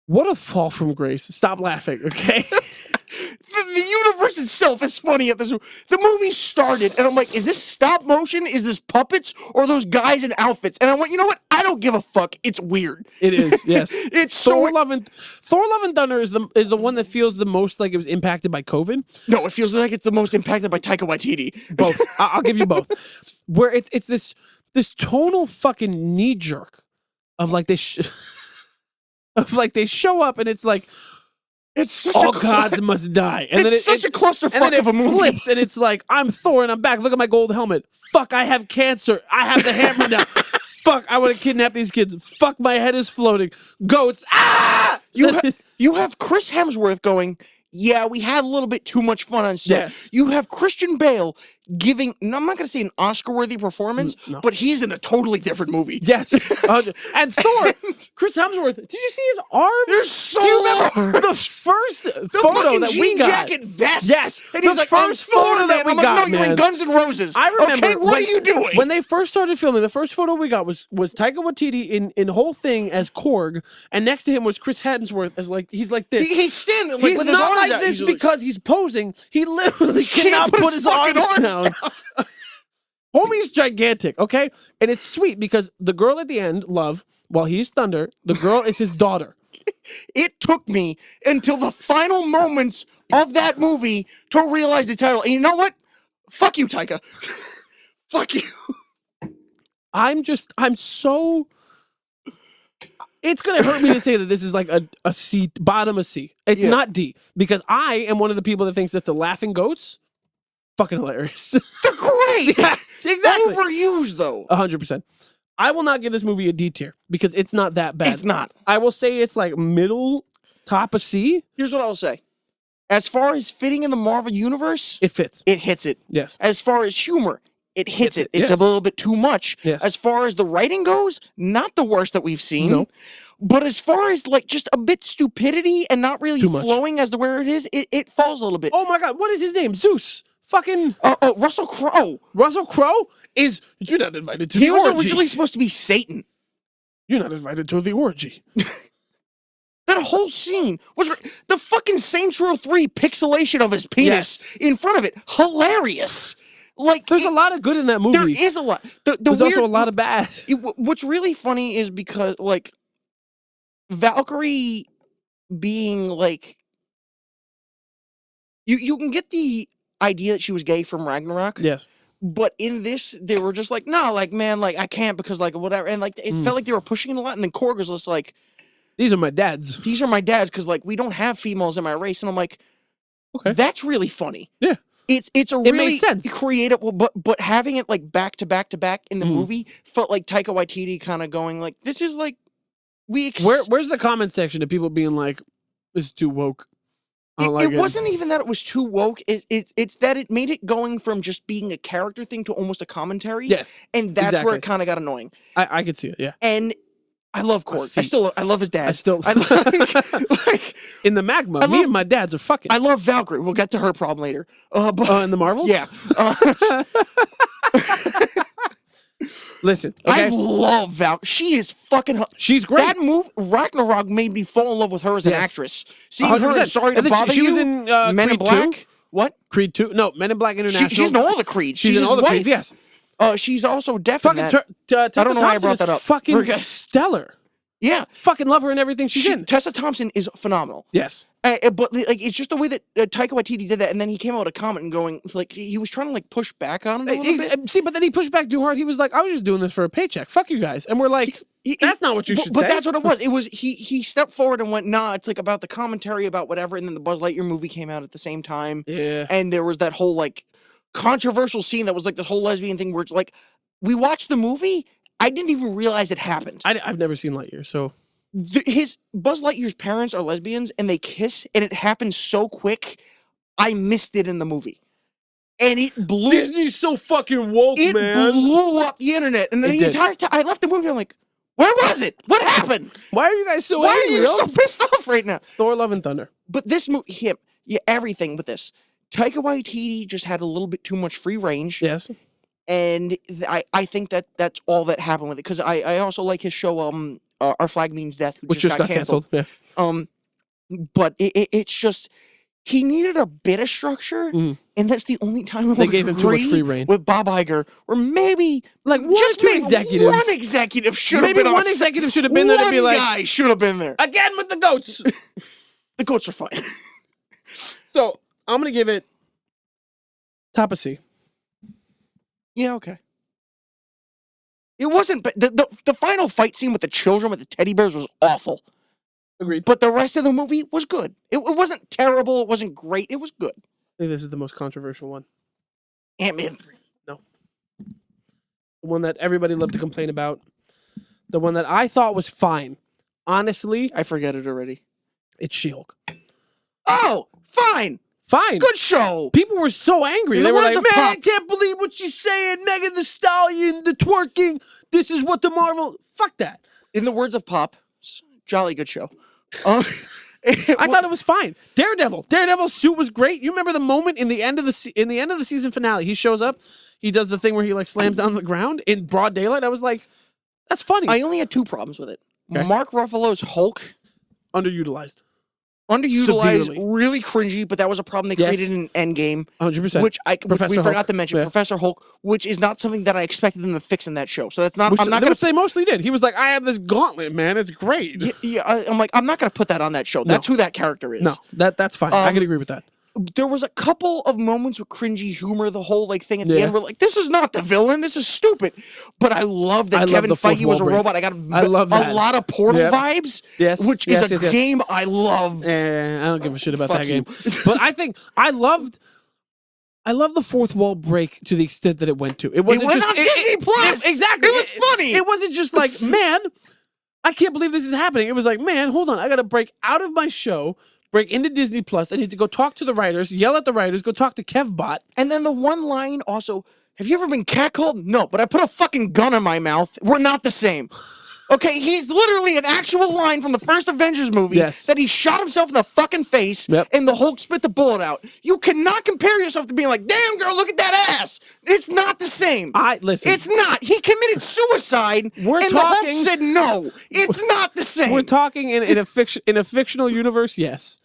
What a fall from grace. Stop laughing, okay? The universe itself is funny at this. The movie started, and I'm like, is this stop motion? Is this puppets? Or those guys in outfits? And I went, you know what? I don't give a fuck. It's weird. It is, yes. It's Thor Love and Thunder is the one that feels the most like it was impacted by COVID. No, it feels like it's the most impacted by Taika Waititi. Both. I'll give you both. Where it's this tonal fucking knee jerk of like they show up and it's like, it's such all gods must die. And it's such a clusterfuck of a movie. Flips and it's like, I'm Thor and I'm back. Look at my gold helmet. Fuck, I have cancer. I have the hammer now. Fuck, I want to kidnap these kids. Fuck, my head is floating. Goats. Ah! You have Chris Hemsworth going, yeah, we had a little bit too much fun on set. Yes. You have Christian Bale giving, I'm not going to say an Oscar-worthy performance, but he's in a totally different movie. Yes. And Thor, Chris Hemsworth, did you see his arms? They're so long. The first photo that we got. Jacket vest. Yes. And he's like, first photo that we got, no, you're in Guns N' Roses. I remember. Okay, what are you doing? When they first started filming, the first photo we got was Taika Waititi in whole thing as Korg, and next to him was Chris Hemsworth as like, he's like this. He's standing like he's with his not arms like out. this because he's posing. He literally cannot put his arms down. Homie's gigantic, okay? And it's sweet because the girl at the end, Love, while he's Thunder, the girl is his daughter. It took me until the final moments of that movie to realize the title. And you know what? Fuck you, Taika. Fuck you. I'm so... It's going to hurt me to say that this is like a C, bottom of C. It's not D, because I am one of the people that thinks that the laughing goats, fucking hilarious. They're great. Yes, exactly. Overused, though. 100%. I will not give this movie a D tier, because it's not that bad. It's not. I will say it's like middle, top of C. Here's what I will say. As far as fitting in the Marvel Universe, it fits. It hits it. Yes. As far as humor, it hits it. It's yes. a little bit too much. Yes. As far as the writing goes, not the worst that we've seen. No. But as far as like just a bit stupidity and not really flowing as to where it is, it falls a little bit. Oh my God, what is his name? Zeus. Fucking Russell Crowe. Russell Crowe is, you're not invited to the orgy. He was originally supposed to be Satan. You're not invited to the orgy. That whole scene was the fucking Saints Row 3 pixelation of his penis in front of it. Hilarious. Like, there's a lot of good in that movie. There is a lot. There's also a lot of bad. What's really funny is because, like, Valkyrie being, like, you can get the idea that she was gay from Ragnarok. Yes. But in this, they were just like, no, like, man, like, I can't because, like, whatever. And, like, it felt like they were pushing it a lot. And then Korg was just like, these are my dads. These are my dads because, like, we don't have females in my race. And I'm like, okay, that's really funny. Yeah. It's a really creative, but having it like back to back in the movie felt like Taika Waititi kind of going like, this is like where's the comment section of people being like, this is too woke. It wasn't even that it was too woke. It's that it made it going from just being a character thing to almost a commentary. Yes, and that's where it kind of got annoying. I could see it. Yeah, and I love Korg. I love his dad. Like in the magma. Me and my dads are fucking. I love Valkyrie. We'll get to her problem later. In the Marvels? Yeah. Listen, okay? I love Valkyrie. She is fucking. She's great. That Ragnarok made me fall in love with her as an actress. Seeing 100%. Her in Sorry to Bother she You. Was in Men Creed in Black. 2? What? Creed 2? No, Men in Black International. She's in all the Creeds. She's in all the Creeds. Yes. She's also deaf in that. I don't know why I brought that up. Fucking stellar. Yeah, fucking love her in everything she's in. Tessa Thompson is phenomenal. Yes, but like it's just the way that Taika Waititi did that, and then he came out with a comment and going like he was trying to like push back on it a little bit. See, but then he pushed back too hard. He was like, "I was just doing this for a paycheck. Fuck you guys." And we're like, "That's not what you should say." But that's what it was. It was he stepped forward and went, "Nah, it's like about the commentary about whatever." And then the Buzz Lightyear movie came out at the same time. Yeah, and there was that whole like controversial scene that was like this whole lesbian thing where it's like we watched the movie. I didn't even realize it happened. I've never seen Lightyear, so. His Buzz Lightyear's parents are lesbians and they kiss and it happens so quick. I missed it in the movie, and it blew. Disney's so fucking woke, man. It blew up the internet, and then the entire time I left the movie, I'm like, "Where was it? What happened? Why are you guys so? Why are you so pissed off right now?" Thor: Love and Thunder. But this movie, everything with this, Taika Waititi just had a little bit too much free range. Yes. And I think that's all that happened with it because I also like his show Our Flag Means Death, which just got canceled. Yeah. But it's just he needed a bit of structure, and that's the only time they gave him too much free reign with Bob Iger, or maybe like one executive should have been one executive should have been there to be like one guy should have been there again with the goats. The goats are fine. So I'm gonna give it top of C. Yeah, okay. It wasn't, but the final fight scene with the children with the teddy bears was awful. Agreed. But the rest of the movie was good. It wasn't terrible. It wasn't great. It was good. I think this is the most controversial one. Ant-Man 3. No. The one that everybody loved to complain about. The one that I thought was fine. Honestly. I forget it already. It's She-Hulk. Oh, fine. Fine. Good show. People were so angry. They were like, man, I can't believe what she's saying. Megan Thee Stallion, the twerking. This is what the Marvel. Fuck that. In the words of Pop, jolly good show. I thought it was fine. Daredevil's suit was great. You remember the moment in the end of the season finale? He shows up. He does the thing where he like slams down the ground in broad daylight. I was like, that's funny. I only had 2 problems with it. Okay. Mark Ruffalo's Hulk. Underutilized, severely. Really cringy, but that was a problem they created in Endgame. 100%. Which we forgot to mention. Yeah. Professor Hulk, which is not something that I expected them to fix in that show. So that's not. I'm not going to say mostly did. He was like, I have this gauntlet, man. It's great. Yeah. I'm like, I'm not going to put that on that show. That's who that character is. No, that's fine. I can agree with that. There was a couple of moments with cringy humor. The whole like thing at the end, we're like, this is not the villain. This is stupid. But I love that Kevin Feige was a robot. I got a lot of Portal vibes. Yes, which is a game I love. I don't give a shit about that game. But I think I loved the fourth wall break to the extent that it went to. It went on Disney Plus. Exactly. It was funny. It wasn't just like, man, I can't believe this is happening. It was like, man, hold on. I got to break out of my show. Break into Disney Plus. I need to go talk to the writers, yell at the writers, go talk to KevBot. And then the one line also, have you ever been catcalled? No, but I put a fucking gun in my mouth. We're not the same. Okay, he's literally an actual line from the first Avengers movie that he shot himself in the fucking face and the Hulk spit the bullet out. You cannot compare yourself to being like, damn girl, look at that ass. It's not the same. Listen. It's not. He committed suicide and the Hulk said no. It's not the same. We're talking in a fictional universe, yes.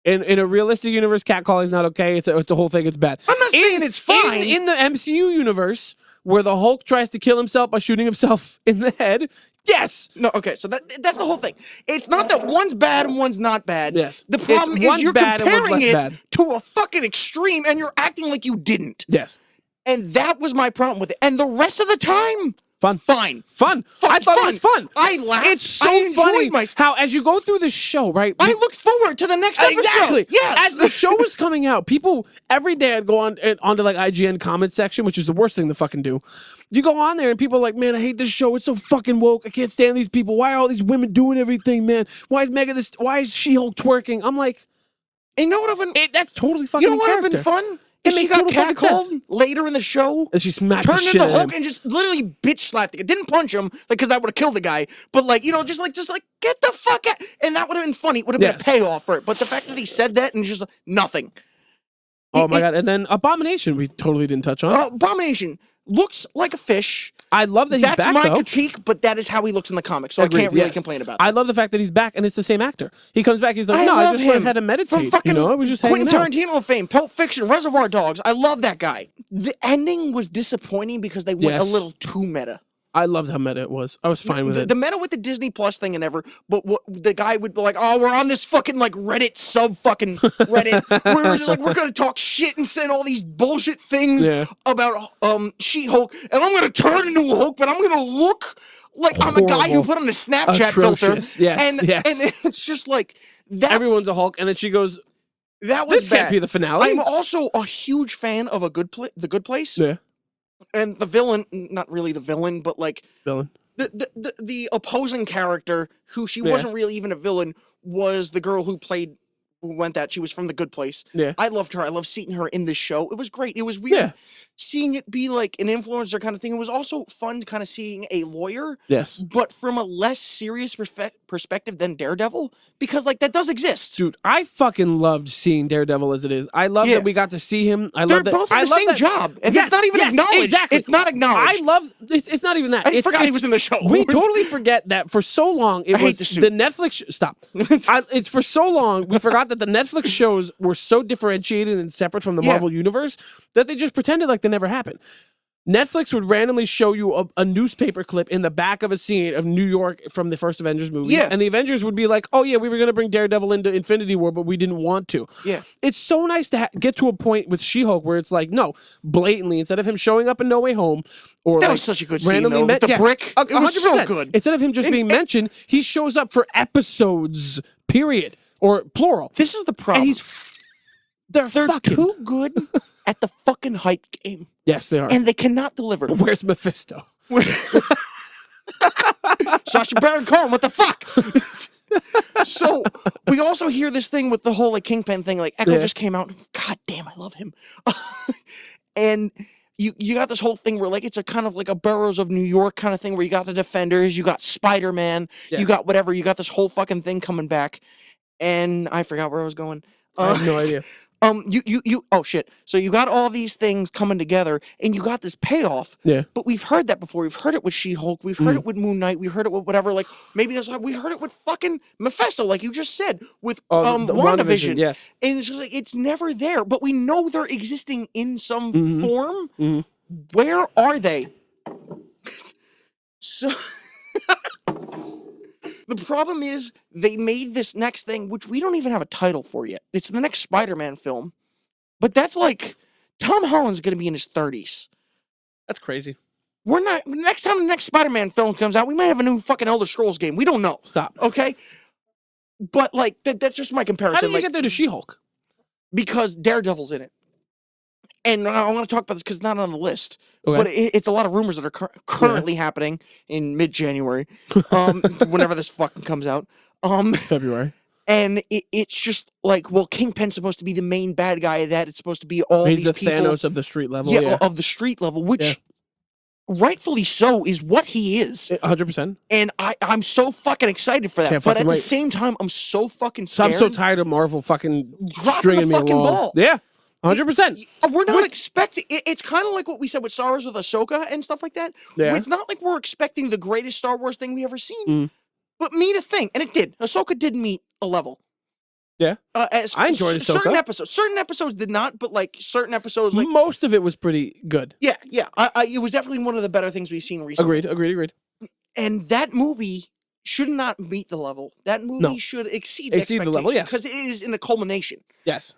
In a realistic universe, catcalling is not okay. It's a whole thing. It's bad. I'm not saying it's fine. In the MCU universe, where the Hulk tries to kill himself by shooting himself in the head, yes. No, okay, so that's the whole thing. It's not that one's bad and one's not bad. Yes. The problem is you're comparing it to a fucking extreme and you're acting like you didn't. Yes. And that was my problem with it. And the rest of the time, fine. I thought it was fun. I laughed. It's so funny how as you go through the show, right? I look forward to the next episode. Exactly. Yes. As the show was coming out, people every day I'd go onto like IGN comment section, which is the worst thing to fucking do. You go on there and people are like, man, I hate this show. It's so fucking woke. I can't stand these people. Why are all these women doing everything, man? Why is She-Hulk twerking? I'm like, and you know what would have been? That's totally fucking. You know what would have been fun? If she got catcalled later in the show, and she smacked turned the shit into out of Hulk him. and just literally bitch slapped it. Didn't punch him, like, because that would have killed the guy. But like, you know, just like get the fuck out. And that would have been funny. It would have been a payoff for it. But the fact that he said that and just nothing. Oh my god! And then Abomination, we totally didn't touch on. Abomination looks like a fish. I love that he's back, That's my critique, but that is how he looks in the comics, so I can't really complain about that. I love the fact that he's back, and it's the same actor. He comes back, he's like, I just had to meditate. From fucking I was just Quentin Tarantino fame, Pulp Fiction, Reservoir Dogs. I love that guy. The ending was disappointing because they went a little too meta. I loved how meta it was. I was fine with it. The meta with the Disney Plus thing and ever, but the guy would be like, oh, we're on this fucking like Reddit sub fucking Reddit. We're just like, we're gonna talk shit and send all these bullshit things about She-Hulk, and I'm gonna turn into a Hulk, but I'm gonna look like I'm a guy who put on a Snapchat filter. And it's just like that. Everyone's a Hulk, and then she goes, that was this can't be the finale. I'm also a huge fan of The Good Place. Yeah. And the villain, not really the villain, but like the opposing character, who she wasn't really even a villain, was the girl who went that. She was from The Good Place. Yeah. I loved her. I loved seeing her in this show. It was great. It was weird seeing it be like an influencer kind of thing. It was also fun kind of seeing a lawyer. Yes. But from a less serious perspective than Daredevil, because like that does exist. Dude, I fucking loved seeing Daredevil as it is. I love that we got to see him. They're both in the same job. And it's not even acknowledged. Exactly. It's not acknowledged. I love it's not even that. I forgot he was in the show. We totally forget that for so long it was the Netflix stop. It's for so long we forgot that the Netflix shows were so differentiated and separate from the Marvel universe that they just pretended like they never happened. Netflix would randomly show you a newspaper clip in the back of a scene of New York from the first Avengers movie. Yeah. And the Avengers would be like, oh yeah, we were going to bring Daredevil into Infinity War, but we didn't want to. Yeah. It's so nice to get to a point with She-Hulk where it's like, no, blatantly, instead of him showing up in No Way Home, or that was such a good scene, though, with the brick. It was so good. Instead of him just being mentioned, he shows up for episodes, period, or plural. This is the problem. And they're too good at the fucking hype game. Yes, they are. And they cannot deliver. Where's Mephisto? Sacha Baron Cohen, what the fuck? So, we also hear this thing with the whole like Kingpin thing, like Echo just came out. God damn, I love him. And you got this whole thing where like it's a kind of like a Boroughs of New York kind of thing where you got the Defenders, you got Spider-Man, you got whatever, you got this whole fucking thing coming back. And I forgot where I was going. I have no idea. Oh shit. So you got all these things coming together and you got this payoff. Yeah. But we've heard that before. We've heard it with She-Hulk. We've heard it with Moon Knight. We've heard it with whatever. Like maybe we heard it with fucking Mephisto, like you just said, with WandaVision. Yes. And it's just like it's never there, but we know they're existing in some form. Where are they? So the problem is they made this next thing, which we don't even have a title for yet. It's the next Spider-Man film. But that's like, Tom Holland's going to be in his 30s. That's crazy. Next time the next Spider-Man film comes out, we might have a new fucking Elder Scrolls game. We don't know. Stop. Okay? But like, that's just my comparison. How did you get there to She-Hulk? Because Daredevil's in it. And I want to talk about this because it's not on the list. Okay. But it's a lot of rumors that are currently happening in mid-January, whenever this fucking comes out. February. And it's just like, well, Kingpin's supposed to be the main bad guy of that. It's supposed to be all these people. He's the Thanos of the street level. Yeah, of the street level, which rightfully so, is what he is. 100%. And I'm so fucking excited for that. Can't but at fucking the wait. same time, I'm so fucking So scared. I'm so tired of Marvel fucking Dropping stringing the me fucking along. ball. Yeah, 100%. We're not expecting... It's kind of like what we said with Star Wars with Ahsoka and stuff like that. Yeah. It's not like we're expecting the greatest Star Wars thing we ever seen. Mm. But meet a thing. And it did. Ahsoka did meet a level. Yeah. I enjoyed Ahsoka. Certain episodes did not, but like certain episodes... like most of it was pretty good. Yeah. It was definitely one of the better things we've seen recently. Agreed. And that movie should not meet the level. That movie should exceed the level, yes. Because it is in the culmination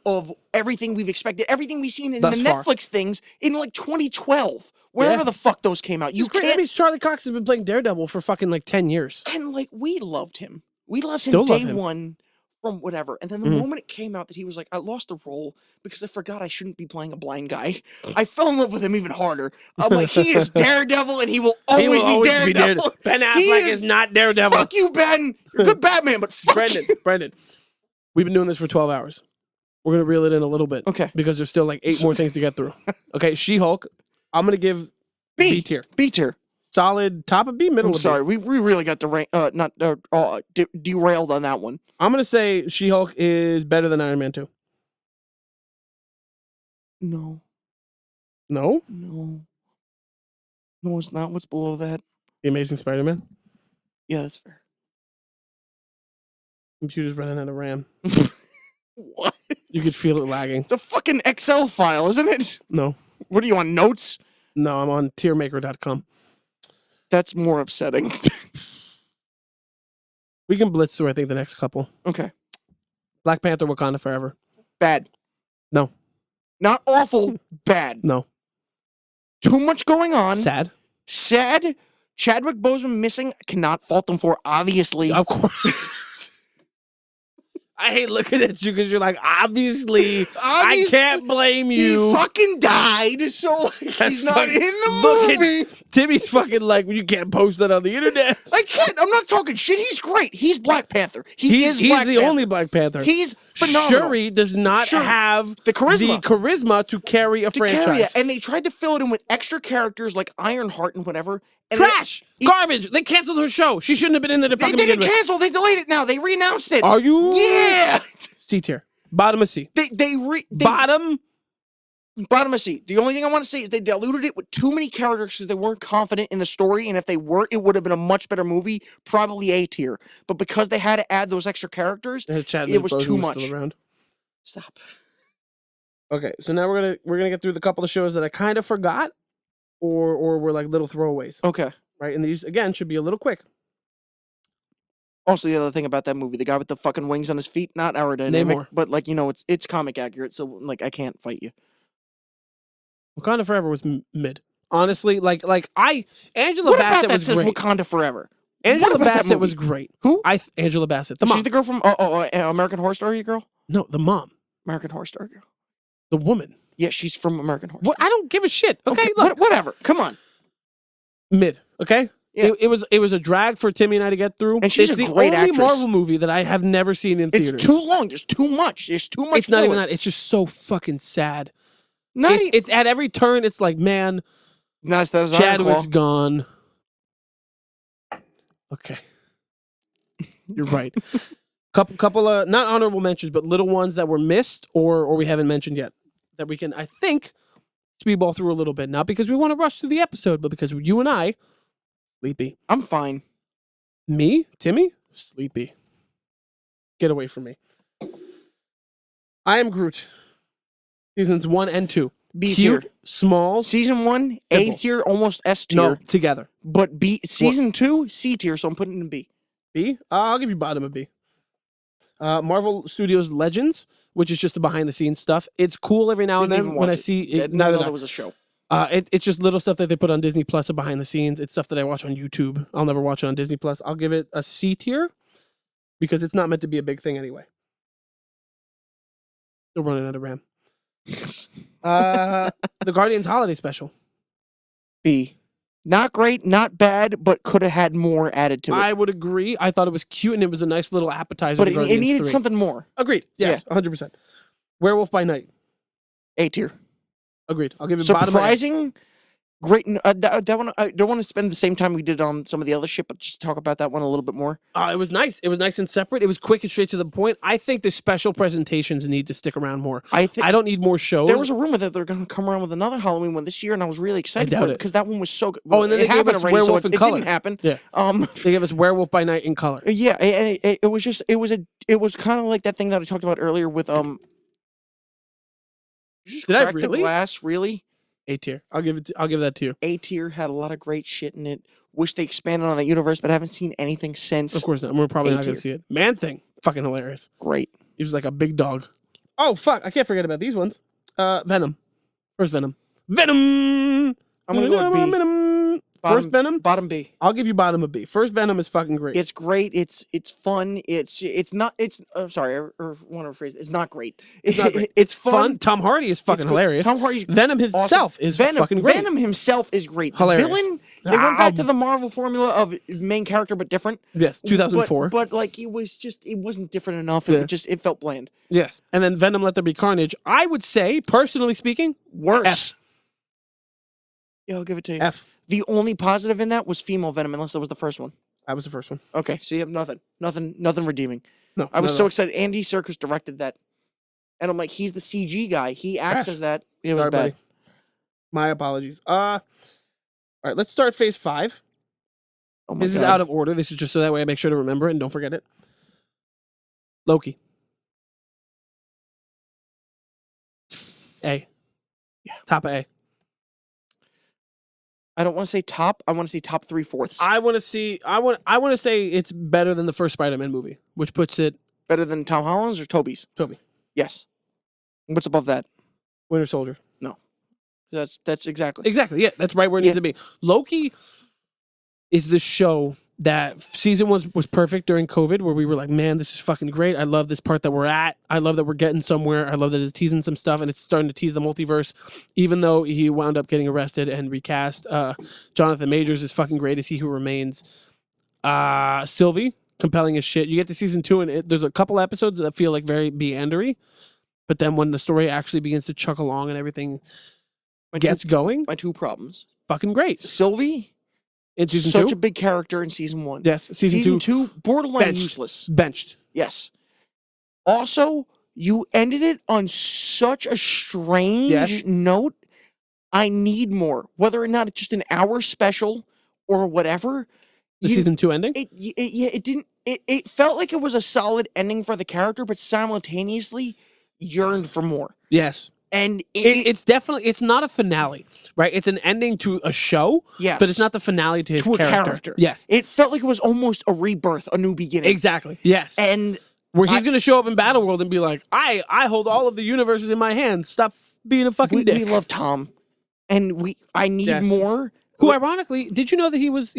of everything we've expected, everything we've seen in the Netflix things in like 2012, wherever the fuck those came out. You can't... I mean, Charlie Cox has been playing Daredevil for fucking like 10 years. And like, we loved him. We loved him day one from whatever. And then the moment it came out that he was like, I lost the role because I forgot I shouldn't be playing a blind guy, I fell in love with him even harder. I'm like, he is Daredevil and he will always be Daredevil. Ben Affleck is not Daredevil. Fuck you, Ben. You're a good Batman, but fuck Brendan, we've been doing this for 12 hours. We're going to reel it in a little bit. Okay. Because there's still like 8 more things to get through. Okay, She-Hulk, I'm going to give B tier. B tier. Solid top of B, middle of B. Sorry, we really got derailed on that one. I'm going to say She-Hulk is better than Iron Man 2. No. No? No, it's not. What's below that? The Amazing Spider-Man? Yeah, that's fair. Computer's running out of RAM. What? You could feel it lagging. It's a fucking Excel file, isn't it? No. What are you on, notes? No, I'm on tiermaker.com. That's more upsetting. We can blitz through, I think, the next couple. Okay. Black Panther, Wakanda Forever. Bad. No. Not awful. Bad. No. Too much going on. Sad. Chadwick Boseman missing. Cannot fault them for, obviously. Of course. I hate looking at you because you're like, obviously, I can't blame you. He fucking died, so he's not in the movie. Timmy's fucking like, you can't post that on the internet. I can't. I'm not talking shit. He's great. He's Black Panther. He's the only Black Panther. He's phenomenal. Shuri does not have the charisma to carry a franchise. And they tried to fill it in with extra characters like Ironheart and whatever. And Trash! Garbage! They canceled her show. She shouldn't have been in there to fucking begin with. They didn't cancel. They delayed it now. They re-announced it. Are you? Yeah! C tier. Bottom of C. Bottom of C. The only thing I want to say is they diluted it with too many characters because they weren't confident in the story, and if they were, it would have been a much better movie, probably A tier. But because they had to add those extra characters, it was too much. Stop. Okay, so now we're gonna get through the couple of shows that I kind of forgot, or were like little throwaways. Okay. Right, and these again should be a little quick. Also, the other thing about that movie, the guy with the fucking wings on his feet, not aerodynamic, but like, you know, it's comic accurate, so like I can't fight you. Wakanda Forever was mid. Honestly, Angela Bassett Bassett that was says great. Wakanda Forever? Angela Bassett was great. Who? Angela Bassett, the mom. She's the girl from American Horror Story girl? No, the mom. American Horror Story girl. The woman. Yeah, she's from American Horror Story. I don't give a shit. Okay, look. Whatever. Come on. Mid. Okay. Yeah. It was a drag for Timmy and I to get through. And she's a great actress. It's the only Marvel movie that I have never seen in theaters. It's too long. There's too much. It's not even that. It's just so fucking sad. It's at every turn. It's like, man, Chadwick's gone. Okay, you're right. couple of not honorable mentions, but little ones that were missed or we haven't mentioned yet that we can, I think, speedball through a little bit. Not because we want to rush through the episode, but because you and I, sleepy. I'm fine. Me, Timmy, sleepy. Get away from me. I Am Groot. Seasons 1 and 2. B tier. Small. Season 1, A tier, almost S tier. No, together. But B. Season 2, C tier, so I'm putting it in B. B? I'll give you bottom of B. Marvel Studios Legends, which is just the behind-the-scenes stuff. It's cool every now and then when I see it. Neither that was a show. It's just little stuff that they put on Disney Plus or behind the scenes. It's stuff that I watch on YouTube. I'll never watch it on Disney Plus. I'll give it a C tier because it's not meant to be a big thing anyway. Still running out of RAM. The Guardians Holiday Special. B. Not great, not bad, but could have had more added to it. I would agree. I thought it was cute and it was a nice little appetizer. But it needed something more. Agreed. Yes, 100%. Werewolf by Night. A tier. Agreed. I'll give it surprising, Great. That one, I don't want to spend the same time we did on some of the other shit, but just talk about that one a little bit more. It was nice. It was nice and separate. It was quick and straight to the point. I think the special presentations need to stick around more. I don't need more shows. There was a rumor that they're going to come around with another Halloween one this year, and I was really excited for it because that one was so good. Oh, and then they gave us Werewolf in color. It didn't happen. Yeah. They gave us Werewolf by Night in color. Yeah, and it was kind of like that thing that I talked about earlier with Did I really? The glass, really? A tier. I'll give that to you. A tier had a lot of great shit in it. Wish they expanded on that universe, but I haven't seen anything since. Of course not. We're probably not going to see it. Man Thing. Fucking hilarious. Great. He was like a big dog. Oh, fuck. I can't forget about these ones. Venom. Where's Venom? Venom! I'm going to go with B. Venom. First Venom? Bottom B. I'll give you bottom of B. First Venom is fucking great. It's great. It's fun. It's not. Sorry, I want to rephrase it. It's not great. It's not great. It's fun. Tom Hardy is fucking hilarious. Tom Hardy's Venom himself is fucking great. Venom himself is great. Hilarious. The villain, they went back to the Marvel formula of main character but different. Yes, 2004. But like it wasn't different enough. It felt bland. Yes, and then Venom Let There Be Carnage. I would say, personally speaking, worse. F. Yeah, I'll give it to you. F. The only positive in that was female Venom, unless that was the first one. That was the first one. Okay, so you have nothing redeeming. No, I was so excited. Andy Serkis directed that, and I'm like, he's the CG guy. He acts as that. It was bad. Buddy. My apologies. All right, let's start Phase 5. Oh my God. This is out of order. This is just so that way I make sure to remember it and don't forget it. Loki. A. Yeah. Top of A. I don't want to say top. I want to say top 3/4. I want to say it's better than the first Spider-Man movie, which puts it better than Tom Holland's or Tobey's. Tobey. Yes. What's above that? Winter Soldier. No. That's exactly. Yeah, that's right where it needs to be. Loki is the show that season one was perfect during COVID, where we were like, man, this is fucking great. I love this part that we're at. I love that we're getting somewhere. I love that it's teasing some stuff, and it's starting to tease the multiverse, even though he wound up getting arrested and recast. Jonathan Majors is fucking great as He Who Remains. Sylvie, compelling as shit. You get to season 2, and there's a couple episodes that feel like very meandery, but then when the story actually begins to chuck along and everything gets going, my two problems. Fucking great. Sylvie, in season such 2? a big character in season 1. Yes, season 2, borderline useless. Benched. Yes. Also, you ended it on such a strange note. I need more. Whether or not it's just an hour special or whatever. The season 2 ending? It didn't. It felt like it was a solid ending for the character, but simultaneously yearned for more. Yes. And it's definitely, it's not a finale, right? It's an ending to a show, yes, but it's not the finale to his character. Yes. It felt like it was almost a rebirth, a new beginning. Exactly. Yes. And where he's going to show up in Battleworld and be like, I hold all of the universes in my hands. Stop being a fucking dick. We love Tom. And I need more. Who, ironically, did you know that he was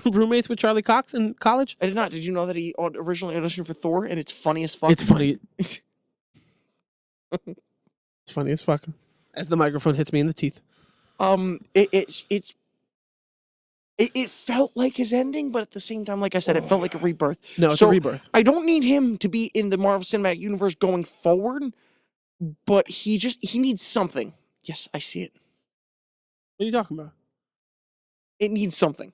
roommates with Charlie Cox in college? I did not. Did you know that he originally auditioned for Thor, and it's funny as fuck? It's funny. It's funny as fuck. As the microphone hits me in the teeth. It felt like his ending, but at the same time, like I said, it felt like a rebirth. No, it's a rebirth. I don't need him to be in the Marvel Cinematic Universe going forward, but he needs something. Yes, I see it. What are you talking about? It needs something.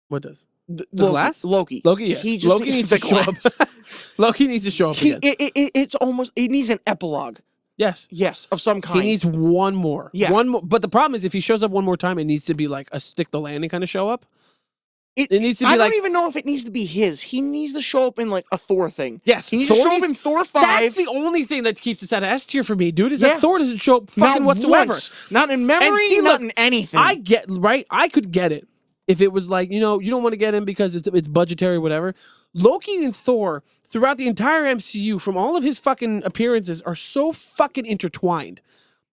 What does? The glass? Loki. Yes. Loki needs to show up. Loki needs to show up again. It needs an epilogue. Yes. Yes, of some kind. He needs one more. Yeah. One more. But the problem is, if he shows up one more time, it needs to be like a stick the landing kind of show up. It needs to be I don't even know if it needs to be his. He needs to show up in like a Thor thing. Yes. He needs to show up in Thor 5. That's the only thing that keeps us at S tier for me, dude, is that Thor doesn't show up fucking whatsoever. Once. Not in memory, not in anything. I get, right? I could get it if it was like, you don't want to get him because it's budgetary, whatever. Loki and Thor throughout the entire MCU, from all of his fucking appearances, are so fucking intertwined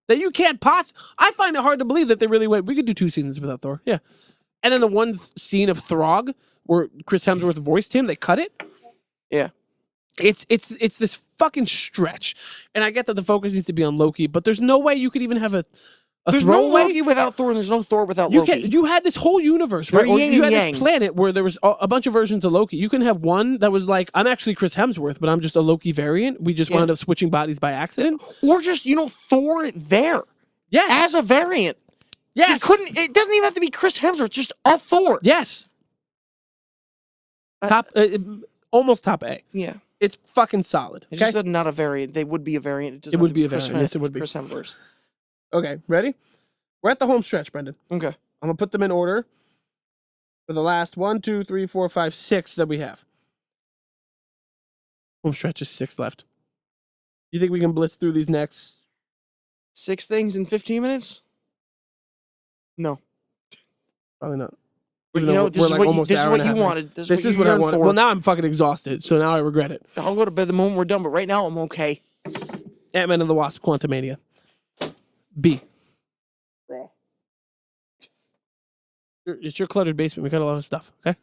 that you can't I find it hard to believe that they really went, we could do 2 seasons without Thor. Yeah. And then the one scene of Throg where Chris Hemsworth voiced him, they cut it. Yeah. It's this fucking stretch. And I get that the focus needs to be on Loki, but there's no way you could even have there's no Loki without Thor, and there's no Thor without Loki. You had this whole universe, right? Or you had yang. this planet where there was a bunch of versions of Loki. You can have one that was like, I'm actually Chris Hemsworth, but I'm just a Loki variant. We just wound up switching bodies by accident. Or just, Thor there. Yes. As a variant. Yes. It doesn't even have to be Chris Hemsworth, just a Thor. Yes. Top, almost top A. Yeah. It's fucking solid. It's just not a variant. They would be a variant. It would be a variant. Yes, it would be. Chris Hemsworth. Okay, ready? We're at the home stretch, Brendan. Okay. I'm gonna put them in order for the last 1, 2, 3, 4, 5, 6 that we have. Home stretch is 6 left. You think we can blitz through these next 6 things in 15 minutes? No. Probably not. But you know, this is what you wanted. This is what I wanted. Well, now I'm fucking exhausted, so now I regret it. I'll go to bed the moment we're done, but right now I'm okay. Ant-Man and the Wasp: Quantumania. B. It's your cluttered basement. We got a lot of stuff, okay?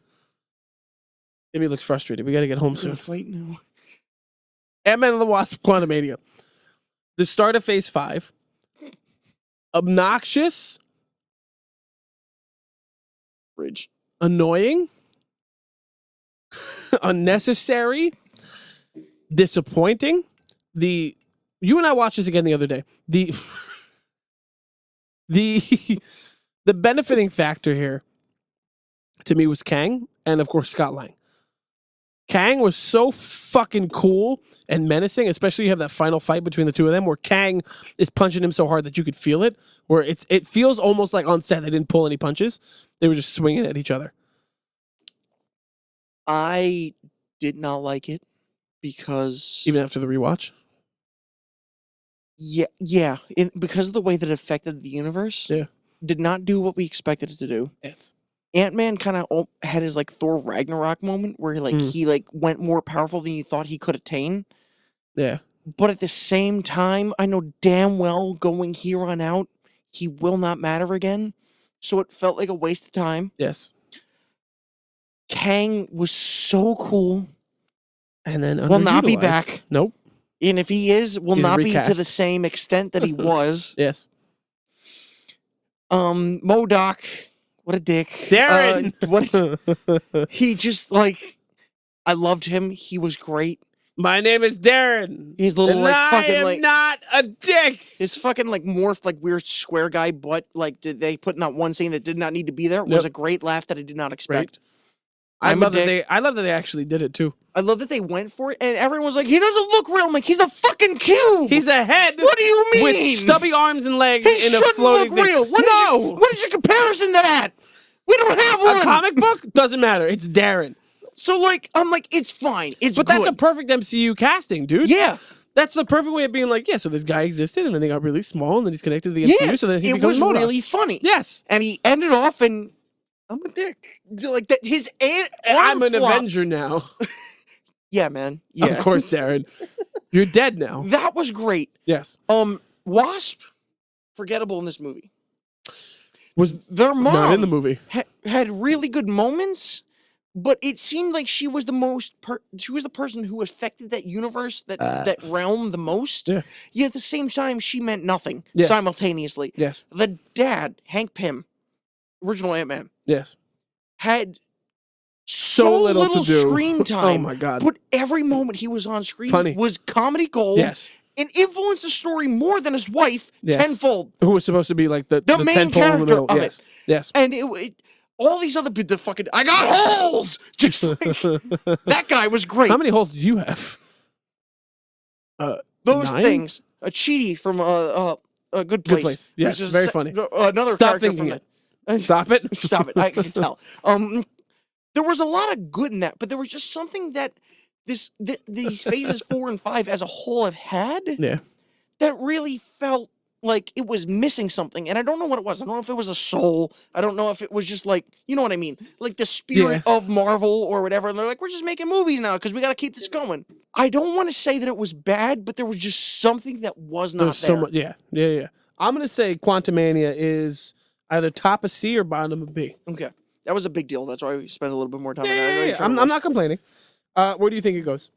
Amy looks frustrated. We got to get home soon. Fight now. Ant-Man and the Wasp: Quantumania. The start of Phase 5. Obnoxious. Bridge. Annoying. Unnecessary. Disappointing. You and I watched this again the other day. The benefiting factor here to me was Kang and of course Scott Lang. Kang was so fucking cool and menacing, especially you have that final fight between the two of them where Kang is punching him so hard that you could feel it, where it feels almost like on set they didn't pull any punches. They were just swinging at each other. I did not like it because... Even after the rewatch? Yeah. Because of the way that it affected the universe, did not do what we expected it to do. Ant-Man kind of had his like Thor Ragnarok moment where he went more powerful than you thought he could attain. Yeah. But at the same time, I know damn well going here on out, he will not matter again. So it felt like a waste of time. Yes. Kang was so cool. And then will not be back. Nope. And if he is, will not recast. be to the same extent that he was. Yes. MODOK, what a dick. Darren! He just I loved him. He was great. My name is Darren. He's a little I am not a dick. His fucking morphed weird square guy butt did they put in that one scene that did not need to be there. It was a great laugh that I did not expect. Right. I love that they actually did it too. I love that they went for it, and everyone was like, he doesn't look real. I'm like, he's a fucking cube. He's a head. What do you mean? With stubby arms and legs he in a floating look real. What is your comparison to that? We don't have one. A comic book? Doesn't matter. It's Darren. So, I'm like, it's fine. It's good. But that's a perfect MCU casting, dude. Yeah. That's the perfect way of being like, so this guy existed, and then he got really small, and then he's connected to the MCU, so then he becomes MODOK. It was really funny. Yes. And he ended off, and I'm a dick. Like, that. His I'm an Avenger now. Yeah, man. Yeah. Of course, Darren. You're dead now. That was great. Yes. Wasp, forgettable in this movie. Was their mom not in the movie. Had really good moments, but it seemed like she was she was the person who affected that universe, that realm the most. Yeah. Yet at the same time, she meant nothing simultaneously. Yes. The dad, Hank Pym, original Ant-Man. Yes. Had so little screen time. Oh my god! But every moment he was on screen was comedy gold. Yes. And influenced the story more than his wife tenfold. Who was supposed to be like the main character of it. Yes. And all these other people, I got holes! Just that guy was great. How many holes do you have? Those 9? things. A Cheaty from a Good Place. Yes, very funny. Another Stop character thinking from it. Stop it. Stop it. I can tell. There was a lot of good in that, but there was just something that these phases 4 and 5 as a whole have had that really felt like it was missing something. And I don't know what it was. I don't know if it was a soul. I don't know if it was just you know what I mean? Like the spirit of Marvel or whatever. And they're like, we're just making movies now because we got to keep this going. I don't want to say that it was bad, but there was just something that was not there. So much, yeah. I'm going to say Quantumania is either top of C or bottom of B. Okay. That was a big deal. That's why we spent a little bit more time on that. I'm not complaining. Where do you think it goes?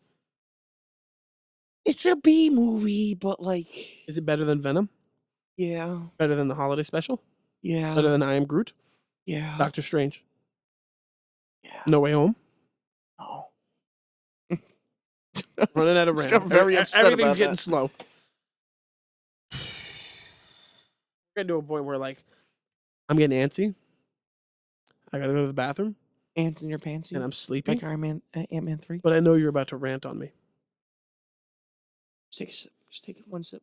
It's a B movie, but is it better than Venom? Yeah. Better than the holiday special? Yeah. Better than I Am Groot? Yeah. Doctor Strange? Yeah. No Way Home? No. Running out of RAM. I'm very upset Everything's about getting that. slow. We're getting to a point where I'm getting antsy. I gotta go to the bathroom. Ants in your pantsy. And I'm sleepy. Like Ant-Man 3. But I know you're about to rant on me. Just take a sip. Just take one sip.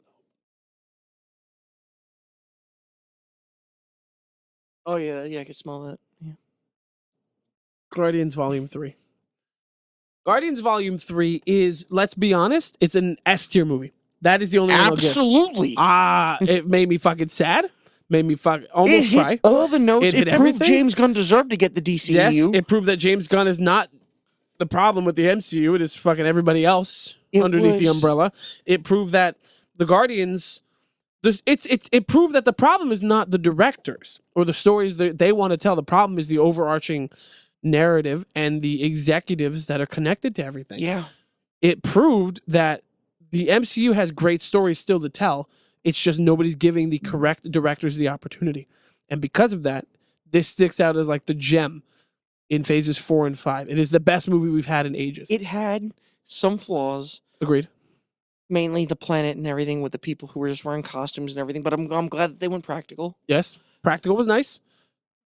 Oh, yeah, I can smell that. Yeah. Guardians Volume 3. Guardians Volume 3 is, let's be honest, it's an S tier movie. That is the only one I'll give. Absolutely. It made me fucking sad. Made me almost hit cry. All the notes. It proved everything. James Gunn deserved to get the DCU. Yes, it proved that James Gunn is not the problem with the MCU. It is fucking everybody else underneath the umbrella. It proved that the Guardians... It proved that the problem is not the directors or the stories that they want to tell. The problem is the overarching narrative and the executives that are connected to everything. Yeah. It proved that the MCU has great stories still to tell. It's just nobody's giving the correct directors the opportunity. And because of that, this sticks out as like the gem in phases 4 and 5. It is the best movie we've had in ages. It had some flaws. Agreed. Mainly the planet and everything with the people who were just wearing costumes and everything, but I'm glad that they went practical. Yes, practical was nice.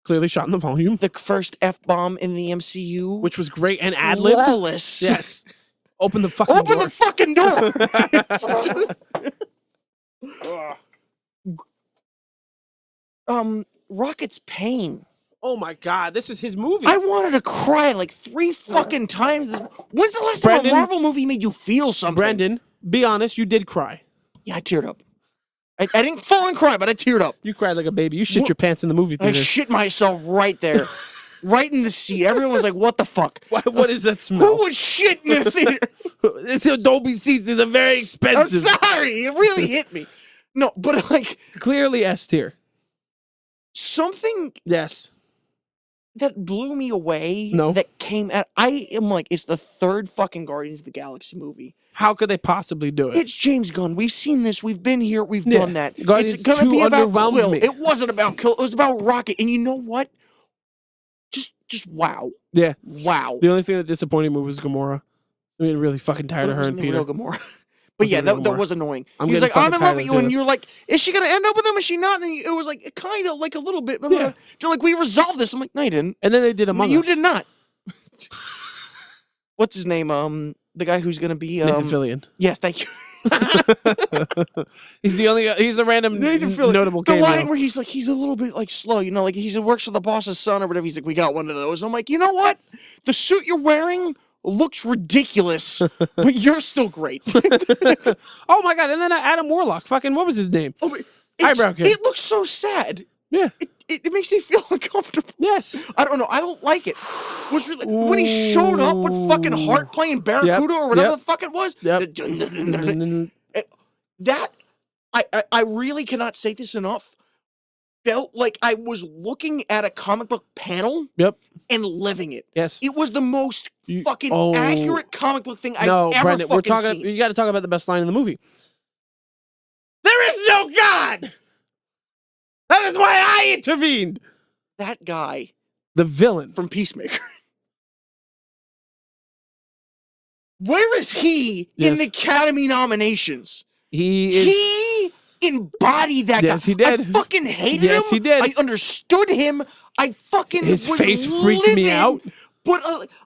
Clearly shot in the volume. The first F-bomb in the MCU. Which was great and ad-lib. Flawless. Yes. Open the fucking door. Open the fucking door! Rocket's pain. Oh my God, this is his movie. I wanted to cry like 3 fucking times. When's the last time a Marvel movie made you feel something? Brendan, be honest, you did cry. Yeah, I teared up. I didn't fall and cry, but I teared up. You cried like a baby. You shit your pants in the movie theater. I shit myself right there. Right in the seat. Everyone was like, what the fuck? What is that smell? Who would shit in the theater? It's Dolby seats. These are very expensive. I'm sorry. It really hit me. No, but like... Clearly S tier. Something... Yes. That blew me away. No. That came at... I am like, it's the 3rd fucking Guardians of the Galaxy movie. How could they possibly do it? It's James Gunn. We've seen this. We've been here. We've done that. Guardians it's gonna be about Quill. Me. It wasn't about Quill. It was about Rocket. And you know what? Just wow. Yeah. Wow. The only thing that disappointed me was Gamora. I mean, really fucking tired of her and Peter. Real Gamora. But yeah, that was annoying. He was like, I'm in love with you. And you're like, is she going to end up with him? Is she not? And it was like, kind of like a little bit. Yeah. They're like, we resolved this. I'm like, no, you didn't. And then they did Among Us. You did not. What's his name? The guy who's going to be... Nathan Fillion. Yes, thank you. He's the random notable cameo. The line cameo. where he's like, he's a little bit like slow, you know, like he works for the boss's son or whatever. He's like, we got one of those. I'm like, you know what? The suit you're wearing looks ridiculous, but you're still great. Oh my God. And then Adam Warlock. Fucking, what was his name? Eyebrow kid. It looks so sad. Yeah. It makes me feel uncomfortable. Yes. I don't know. I don't like it. Was really, when he showed up with fucking Heart playing Barracuda or whatever the fuck it was. That, I really cannot say this enough. Felt like I was looking at a comic book panel and living it. Yes. It was the most fucking accurate comic book thing I've ever Brendan, fucking seen. You got to talk about the best line in the movie. There is no God! That is why I intervened! That guy. The villain. From Peacemaker. Where is he in the Academy nominations? He embodied that guy. Yes, he did. I fucking hated him. Yes, he did. I understood him. I fucking His was face freaked me out. But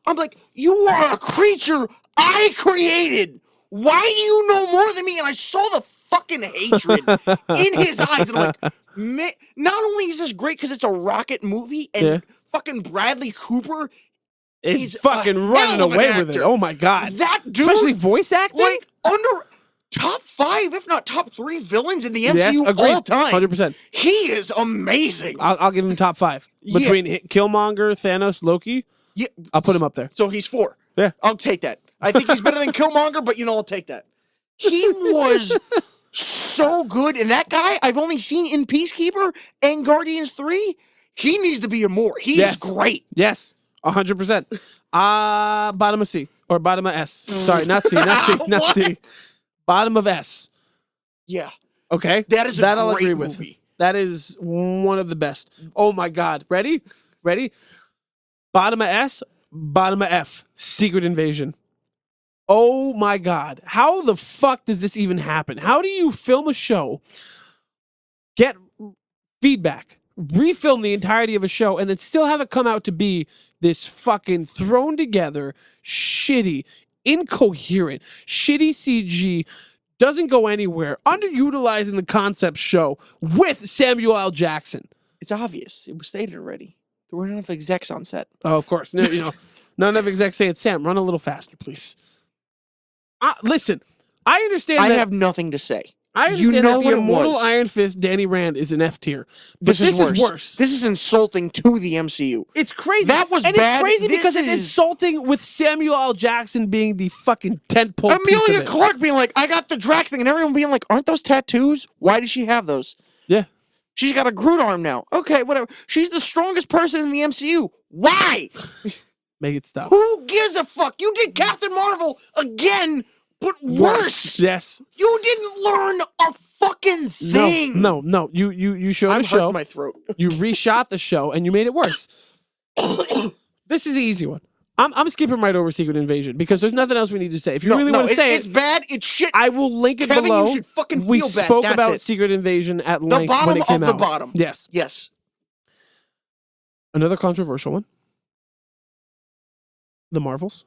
I'm like, you are a creature I created. Why do you know more than me? And I saw the fucking hatred in his eyes. And I'm like, man, not only is this great because it's a Rocket movie and fucking Bradley Cooper is fucking running away with it. Oh my God. That dude. Especially voice acting? Like, under top 5, if not top 3 villains in the MCU all time. 100%. He is amazing. I'll give him top 5. Between Killmonger, Thanos, Loki, I'll put him up there. So he's 4. Yeah. I'll take that. I think he's better than Killmonger, but I'll take that. He was so good. And that guy, I've only seen in Peacekeeper and Guardians 3. He needs to be in more. He is great. Yes. 100%. Bottom of C. Or bottom of S. Sorry, not C. Not C. Bottom of S. Yeah. Okay. That is a great movie. That is one of the best. Oh my God. Ready? Bottom of S. Bottom of F. Secret Invasion. Oh my God. How the fuck does this even happen? How do you film a show, get feedback, refilm the entirety of a show and then still have it come out to be this fucking thrown together, shitty, incoherent, shitty CG, doesn't go anywhere, underutilizing the concept show with Samuel L. Jackson. It's obvious. It was stated already. There weren't enough execs on set. Oh, of course. No, not enough execs saying, Sam, run a little faster, please. Listen, I understand I have nothing to say. I understand that the Immortal Iron Fist Danny Rand is an F tier. But this is worse. This is insulting to the MCU. It's crazy. That was and bad. It's crazy because it's insulting with Samuel L. Jackson being the fucking tentpole piece of Amelia it. Clark being like, I got the Drax thing, and everyone being like, aren't those tattoos? Why does she have those? Yeah. She's got a Groot arm now. Okay, whatever. She's the strongest person in the MCU. Why? Make it stop. Who gives a fuck? You did Captain Marvel again, but worse. Yes. You didn't learn a fucking thing. No. You showed the show. I'm hurting my throat. You reshot the show and you made it worse. This is the easy one. I'm skipping right over Secret Invasion because there's nothing else we need to say. If you really want to say it's bad. It's shit. I will link it Kevin, below. You should fucking we feel bad. spoke That's about it. Secret Invasion at length when it came out. The bottom. Yes. Yes. Another controversial one. The Marvels,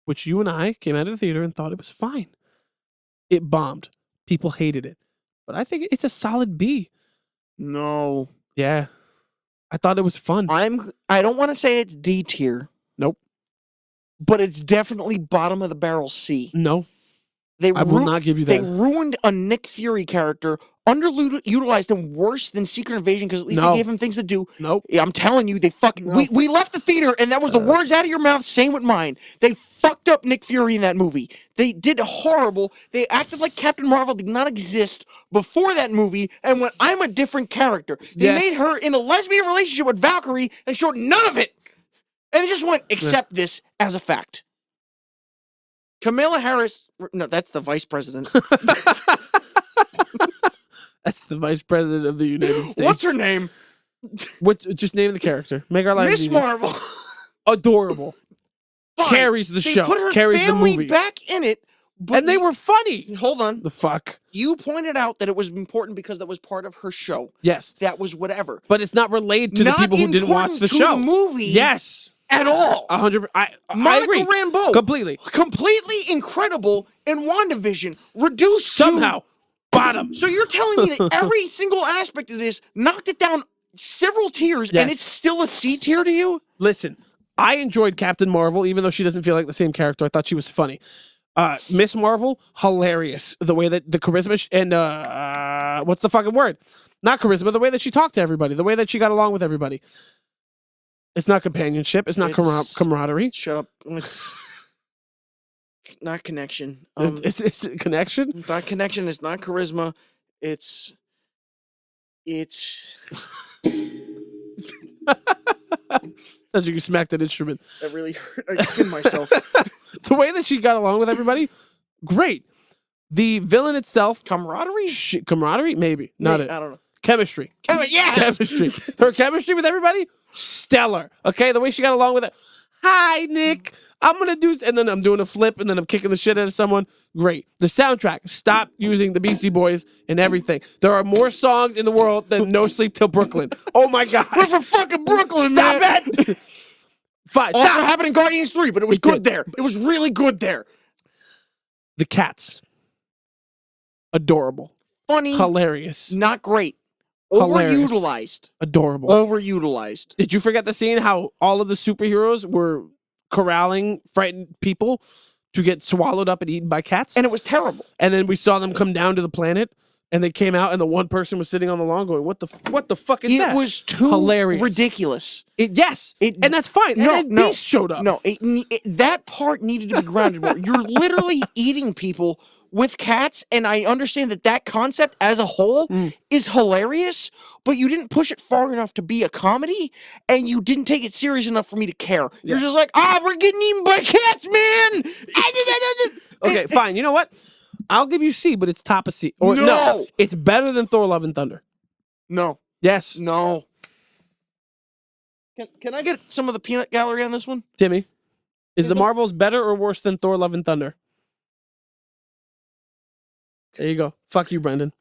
which you and I came out of the theater and thought it was fine. It bombed. People hated it. But I think it's a solid B. No. Yeah. I thought it was fun. I don't want to say it's D tier. Nope. But it's definitely bottom of the barrel C. No. I will not give you that. They ruined a Nick Fury character, underutilized him worse than Secret Invasion because at least they gave him things to do. Nope. Yeah, I'm telling you, they fucking... No. We left the theater and that was the words out of your mouth, same with mine. They fucked up Nick Fury in that movie. They did horrible. They acted like Captain Marvel did not exist before that movie and went, I'm a different character. They made her in a lesbian relationship with Valkyrie and showed none of it. And they just went, accept this as a fact. Kamala Harris, no, that's the vice president. That's the vice president of the United States. What's her name? Just name the character. Make our lives Miss Marvel. Adorable. Fine. Carries the show. Put her carries family the movie. back in it. And they were funny. Hold on. The fuck? You pointed out that it was important because that was part of her show. Yes. That was whatever. But it's not related to the people who didn't watch the show. The movie. Yes. At all. 100%. I Monica agree. Rambeau. Completely incredible in WandaVision. Reduced somehow. Bottom. So you're telling me that every single aspect of this knocked it down several tiers and it's still a C tier to you? Listen, I enjoyed Captain Marvel, even though she doesn't feel like the same character. I thought she was funny. Miss Marvel, hilarious. The way that the charisma and what's the fucking word? Not charisma. The way that she talked to everybody. The way that she got along with everybody. It's not companionship. It's not camaraderie. Shut up. It's not connection. It's connection? It's not connection. It's not charisma. It's... As you smacked that instrument. That really hurt. I skinned myself. The way that she got along with everybody, great. The villain itself... Camaraderie? Camaraderie? Maybe. Not it. I don't know. Chemistry. Yes! Chemistry. Her chemistry with everybody, stellar. Okay, the way she got along with it. Hi, Nick. I'm going to do... And then I'm doing a flip, and then I'm kicking the shit out of someone. Great. The soundtrack. Stop using the Beastie Boys and everything. There are more songs in the world than No Sleep Till Brooklyn. Oh, my God. We're from fucking Brooklyn, Stop man. it. Fine. Also happened in Guardians 3, but it was good there. It was really good there. The cats. Adorable. Funny. Hilarious. Not great. Hilarious. Overutilized. Adorable. Overutilized. Did you forget the scene how all of the superheroes were corralling frightened people to get swallowed up and eaten by cats? And it was terrible. And then we saw them come down to the planet, and they came out, and the one person was sitting on the lawn going, what the fuck is that? It was too hilarious. Ridiculous. And that's fine. No, and then Beast showed up. No, that part needed to be grounded more. You're literally eating people with cats, and I understand that concept as a whole is hilarious, but you didn't push it far enough to be a comedy, and you didn't take it serious enough for me to care. Yeah. You're just like, we're getting eaten by cats, man! Okay, fine. You know what? I'll give you C, but it's top of C. Or, no! It's better than Thor Love and Thunder. No. Yes. No. Can I get some of the peanut gallery on this one? Timmy, is the Marvels better or worse than Thor Love and Thunder? There you go. Fuck you, Brendan.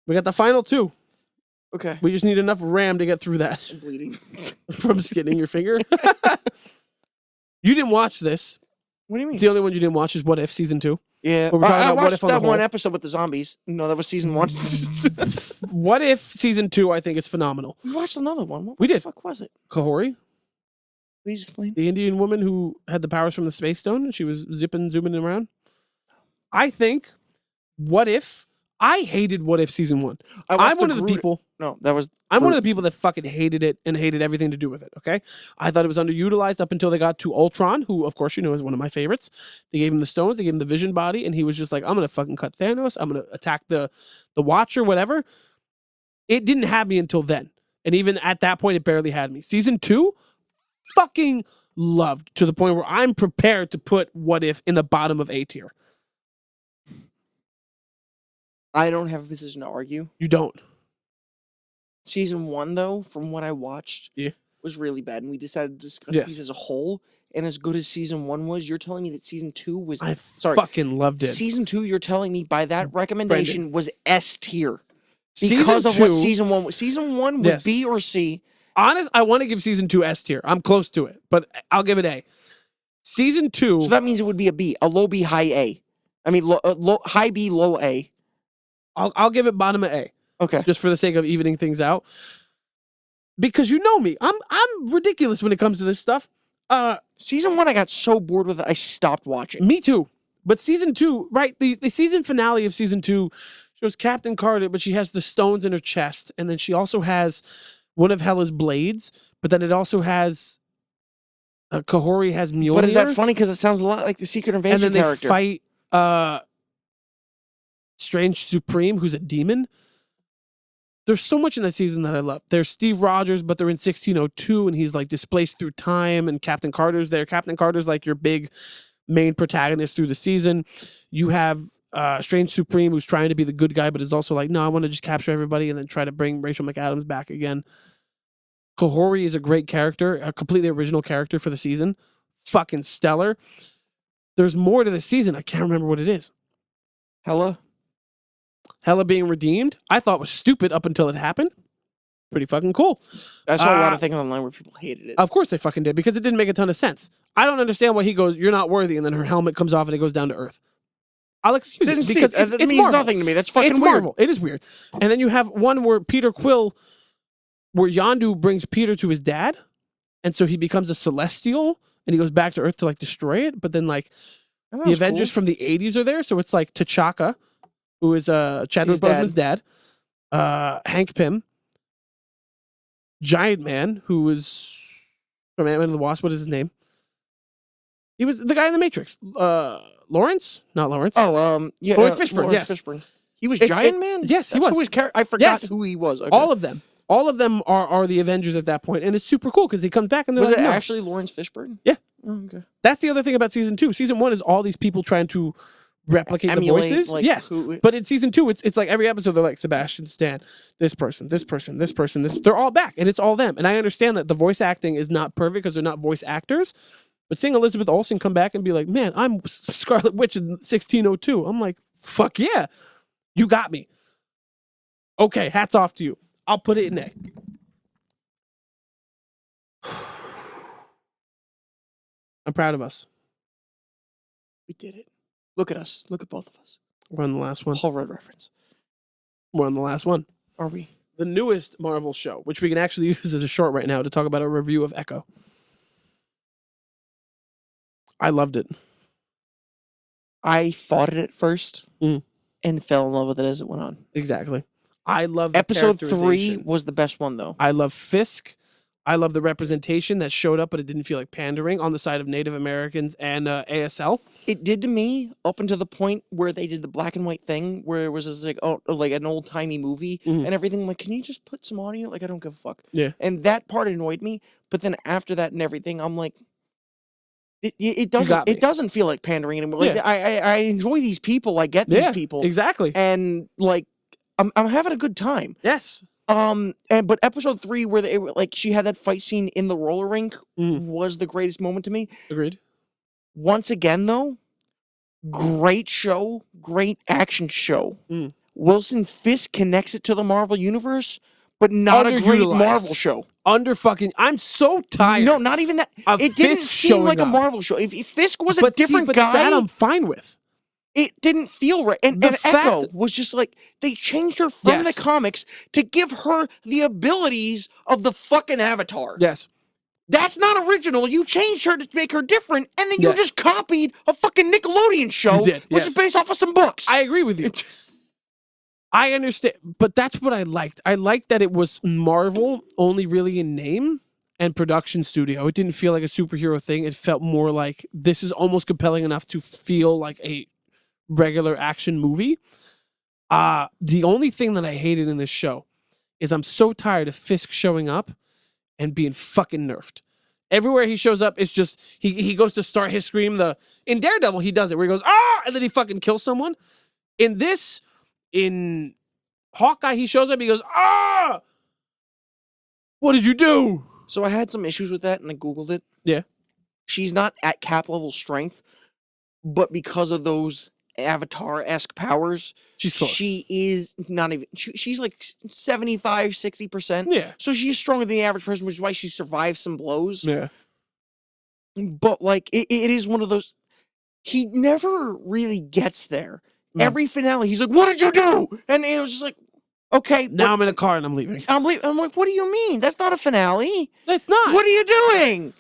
We got the final two. Okay. We just need enough RAM to get through that. I'm bleeding. From skinning your finger. You didn't watch this. What do you mean? It's the only one you didn't watch is What If Season 2. Yeah. Where we're talking I about What watched If on the that one whole. episode with the zombies. No, that was season 1. What If Season 2, I think, is phenomenal. We watched another one. What We the did. fuck was it? Kahori, Please explain. the Indian woman who had the powers from the Space Stone, and she was zooming around. I think What If... I hated What If Season 1. I'm one of the people... No, that was... I'm one of the people that fucking hated it and hated everything to do with it, okay? I thought it was underutilized up until they got to Ultron, who, of course, you know, is one of my favorites. They gave him the stones, they gave him the vision body, and he was just like, I'm going to fucking cut Thanos, I'm going to attack the Watcher, whatever. It didn't have me until then. And even at that point, it barely had me. Season 2, fucking loved, to the point where I'm prepared to put What If in the bottom of A tier. I don't have a position to argue. You don't. Season 1, though, from what I watched, was really bad, and we decided to discuss these as a whole. And as good as Season 1 was, you're telling me that Season 2 was... fucking loved it. Season 2, you're telling me by that recommendation was S tier. Season Because of 2, what Season 1 was. Season 1 was B or C. Honest, I want to give Season 2 S tier. I'm close to it, but I'll give it A. Season 2... So that means it would be a B. A low B, high A. I mean, high B, low A. I'll give it bottom of A. Okay. Just for the sake of evening things out. Because you know me. I'm ridiculous when it comes to this stuff. Season 1, I got so bored with it, I stopped watching. Me too. But Season 2, right, the season finale of Season 2 shows Captain Carter, but she has the stones in her chest. And then she also has one of Hela's blades. But then it also has... Kahori has Mjolnir. But is that funny? Because it sounds a lot like the Secret Invasion and then character. They fight... Strange Supreme, who's a demon. There's so much in that season that I love. There's Steve Rogers, but they're in 1602, and he's like displaced through time, and Captain Carter's there. Captain Carter's like your big main protagonist through the season. You have Strange Supreme, who's trying to be the good guy, but is also like, no, I want to just capture everybody and then try to bring Rachel McAdams back again. Kahori is a great character, a completely original character for the season. Fucking stellar. There's more to the season. I can't remember what it is. Hela being redeemed, I thought was stupid up until it happened. Pretty fucking cool. I saw a lot of things online where people hated it. Of course they fucking did, because it didn't make a ton of sense. I don't understand why he goes, you're not worthy, and then her helmet comes off and it goes down to Earth. I'll excuse it, because it means Marvel. Nothing to me. That's fucking weird. Marvel. It is weird. And then you have one where Peter Quill, where Yondu brings Peter to his dad, and so he becomes a Celestial, and he goes back to Earth to like destroy it, but then like the Avengers from the 80s are there, so it's like T'Chaka, who is Chadwick Boseman's dad, Hank Pym, Giant Man, who was from Ant-Man and the Wasp. What is his name? He was the guy in the Matrix. Lawrence? Not Lawrence. Lawrence Fishburne. Yes. Fishburne. He was Giant Man? Yes, he was. I forgot who he was. Okay. All of them. All of them are the Avengers at that point, and it's super cool because he comes back and they're was like, it no. actually Lawrence Fishburne? Yeah. Oh, okay. That's the other thing about season 2. Season 1 is all these people trying to replicate Emulate, the voices. like, yes. But in season 2, it's like every episode they're like Sebastian Stan, this person, this person, this person, this. They're all back, and it's all them. And I understand that the voice acting is not perfect because they're not voice actors. But seeing Elizabeth Olsen come back and be like, man, I'm Scarlet Witch in 1602. I'm like, fuck yeah. You got me. Okay, hats off to you. I'll put it in A. I'm proud of us. We did it. Look at us. Look at both of us. We're on the last one. Paul Rudd reference. We're on the last one. Are we? The newest Marvel show, which we can actually use as a short right now to talk about a review of Echo. I loved it. I fought it at first and fell in love with it as it went on. Exactly. I love episode 3 was the best one though. I love Fisk. I love the representation that showed up, but it didn't feel like pandering on the side of Native Americans and ASL. It did to me up until the point where they did the black and white thing, where it was just like, oh, like an old timey movie and everything. I'm like, can you just put some audio? Like, I don't give a fuck. Yeah. And that part annoyed me. But then after that and everything, I'm like, it doesn't feel like pandering anymore. Like, I enjoy these people. I get these people exactly. And like, I'm having a good time. Yes. But episode 3, where they like she had that fight scene in the roller rink, was the greatest moment to me. Agreed. Once again, though, great show, great action show. Wilson Fisk connects it to the Marvel Universe, but not a great Marvel show. I'm so tired. No, not even that. It didn't seem like a Marvel show. If Fisk was a different guy, that I'm fine with. It didn't feel right. And Echo was just like, they changed her from the comics to give her the abilities of the fucking Avatar. Yes. That's not original. You changed her to make her different, and then you just copied a fucking Nickelodeon show, which is based off of some books. I agree with you. I understand, but that's what I liked. I liked that it was Marvel only really in name and production studio. It didn't feel like a superhero thing. It felt more like this is almost compelling enough to feel like a regular action movie. The only thing that I hated in this show is I'm so tired of Fisk showing up and being fucking nerfed. Everywhere he shows up, it's just he goes to start his scream. In Daredevil, he does it where he goes, ah, and then he fucking kills someone. In Hawkeye, he shows up, he goes, ah! What did you do? So I had some issues with that, and I Googled it. Yeah. She's not at cap level strength, but because of those Avatar-esque powers, she is not even... She's like 75, 60%. Yeah. So she's stronger than the average person, which is why she survives some blows. Yeah. But, like, it is one of those... He never really gets there. No. Every finale, he's like, what did you do? And it was just like, okay. Now I'm in a car and I'm leaving. I'm like, what do you mean? That's not a finale. That's not. What are you doing?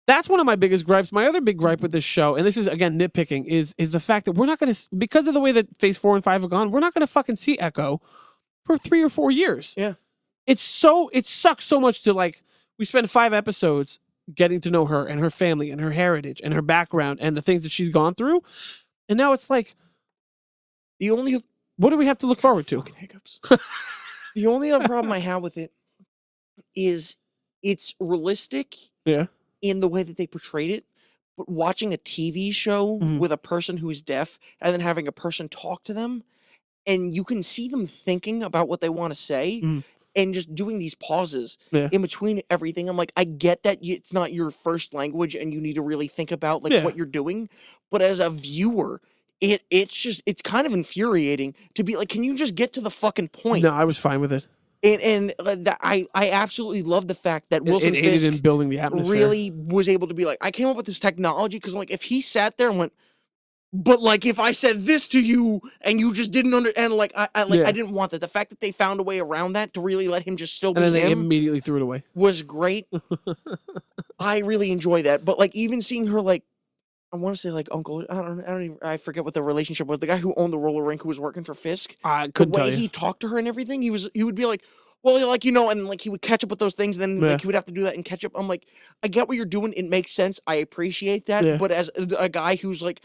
That's one of my biggest gripes. My other big gripe with this show, and this is, again, nitpicking, is the fact that we're not going to, because of the way that Phase 4 and 5 have gone, we're not going to fucking see Echo for 3 or 4 years. Yeah. It sucks so much to, like, we spend 5 episodes getting to know her and her family and her heritage and her background and the things that she's gone through. And now it's like, what do we have to look forward to? Fucking hiccups. The only other problem I have with it is it's realistic in the way that they portrayed it, but watching a TV show with a person who is deaf and then having a person talk to them, and you can see them thinking about what they want to say, and just doing these pauses in between everything. I'm like, I get that it's not your first language and you need to really think about like what you're doing. But as a viewer, it's kind of infuriating to be like, can you just get to the fucking point? No, I was fine with it. And I absolutely love the fact that Wilson Fisk in building the atmosphere. Really was able to be like, I came up with this technology because like, if he sat there and went, but like if I said this to you and you just didn't understand, like I didn't want that. The fact that they found a way around that to really let him just still be him, and then they immediately threw it away, was great. I really enjoy that. But like even seeing her, like, I want to say like uncle, I forget what the relationship was. The guy who owned the roller rink who was working for Fisk. I couldn't tell you. The way he talked to her and everything, he would be like, well, like, you know, and like he would catch up with those things, and then like he would have to do that and catch up. I'm like, I get what you're doing. It makes sense. I appreciate that. Yeah. But as a guy who's like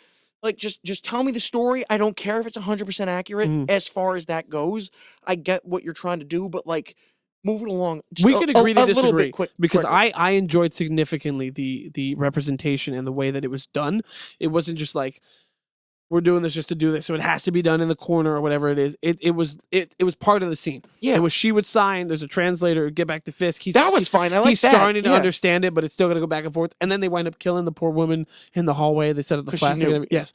just tell me the story. I don't care if it's 100% accurate as far as that goes. I get what you're trying to do, but like, move it along. We can agree to disagree because I enjoyed significantly the representation and the way that it was done. It wasn't just like, we're doing this just to do this, so it has to be done in the corner or whatever it is. It was part of the scene. Yeah, it was, she would sign. There's a translator. Get back to Fisk. That was fine. I like he's that. He's starting to understand it, but it's still going to go back and forth. And then they wind up killing the poor woman in the hallway. They set up the plastic. Yes,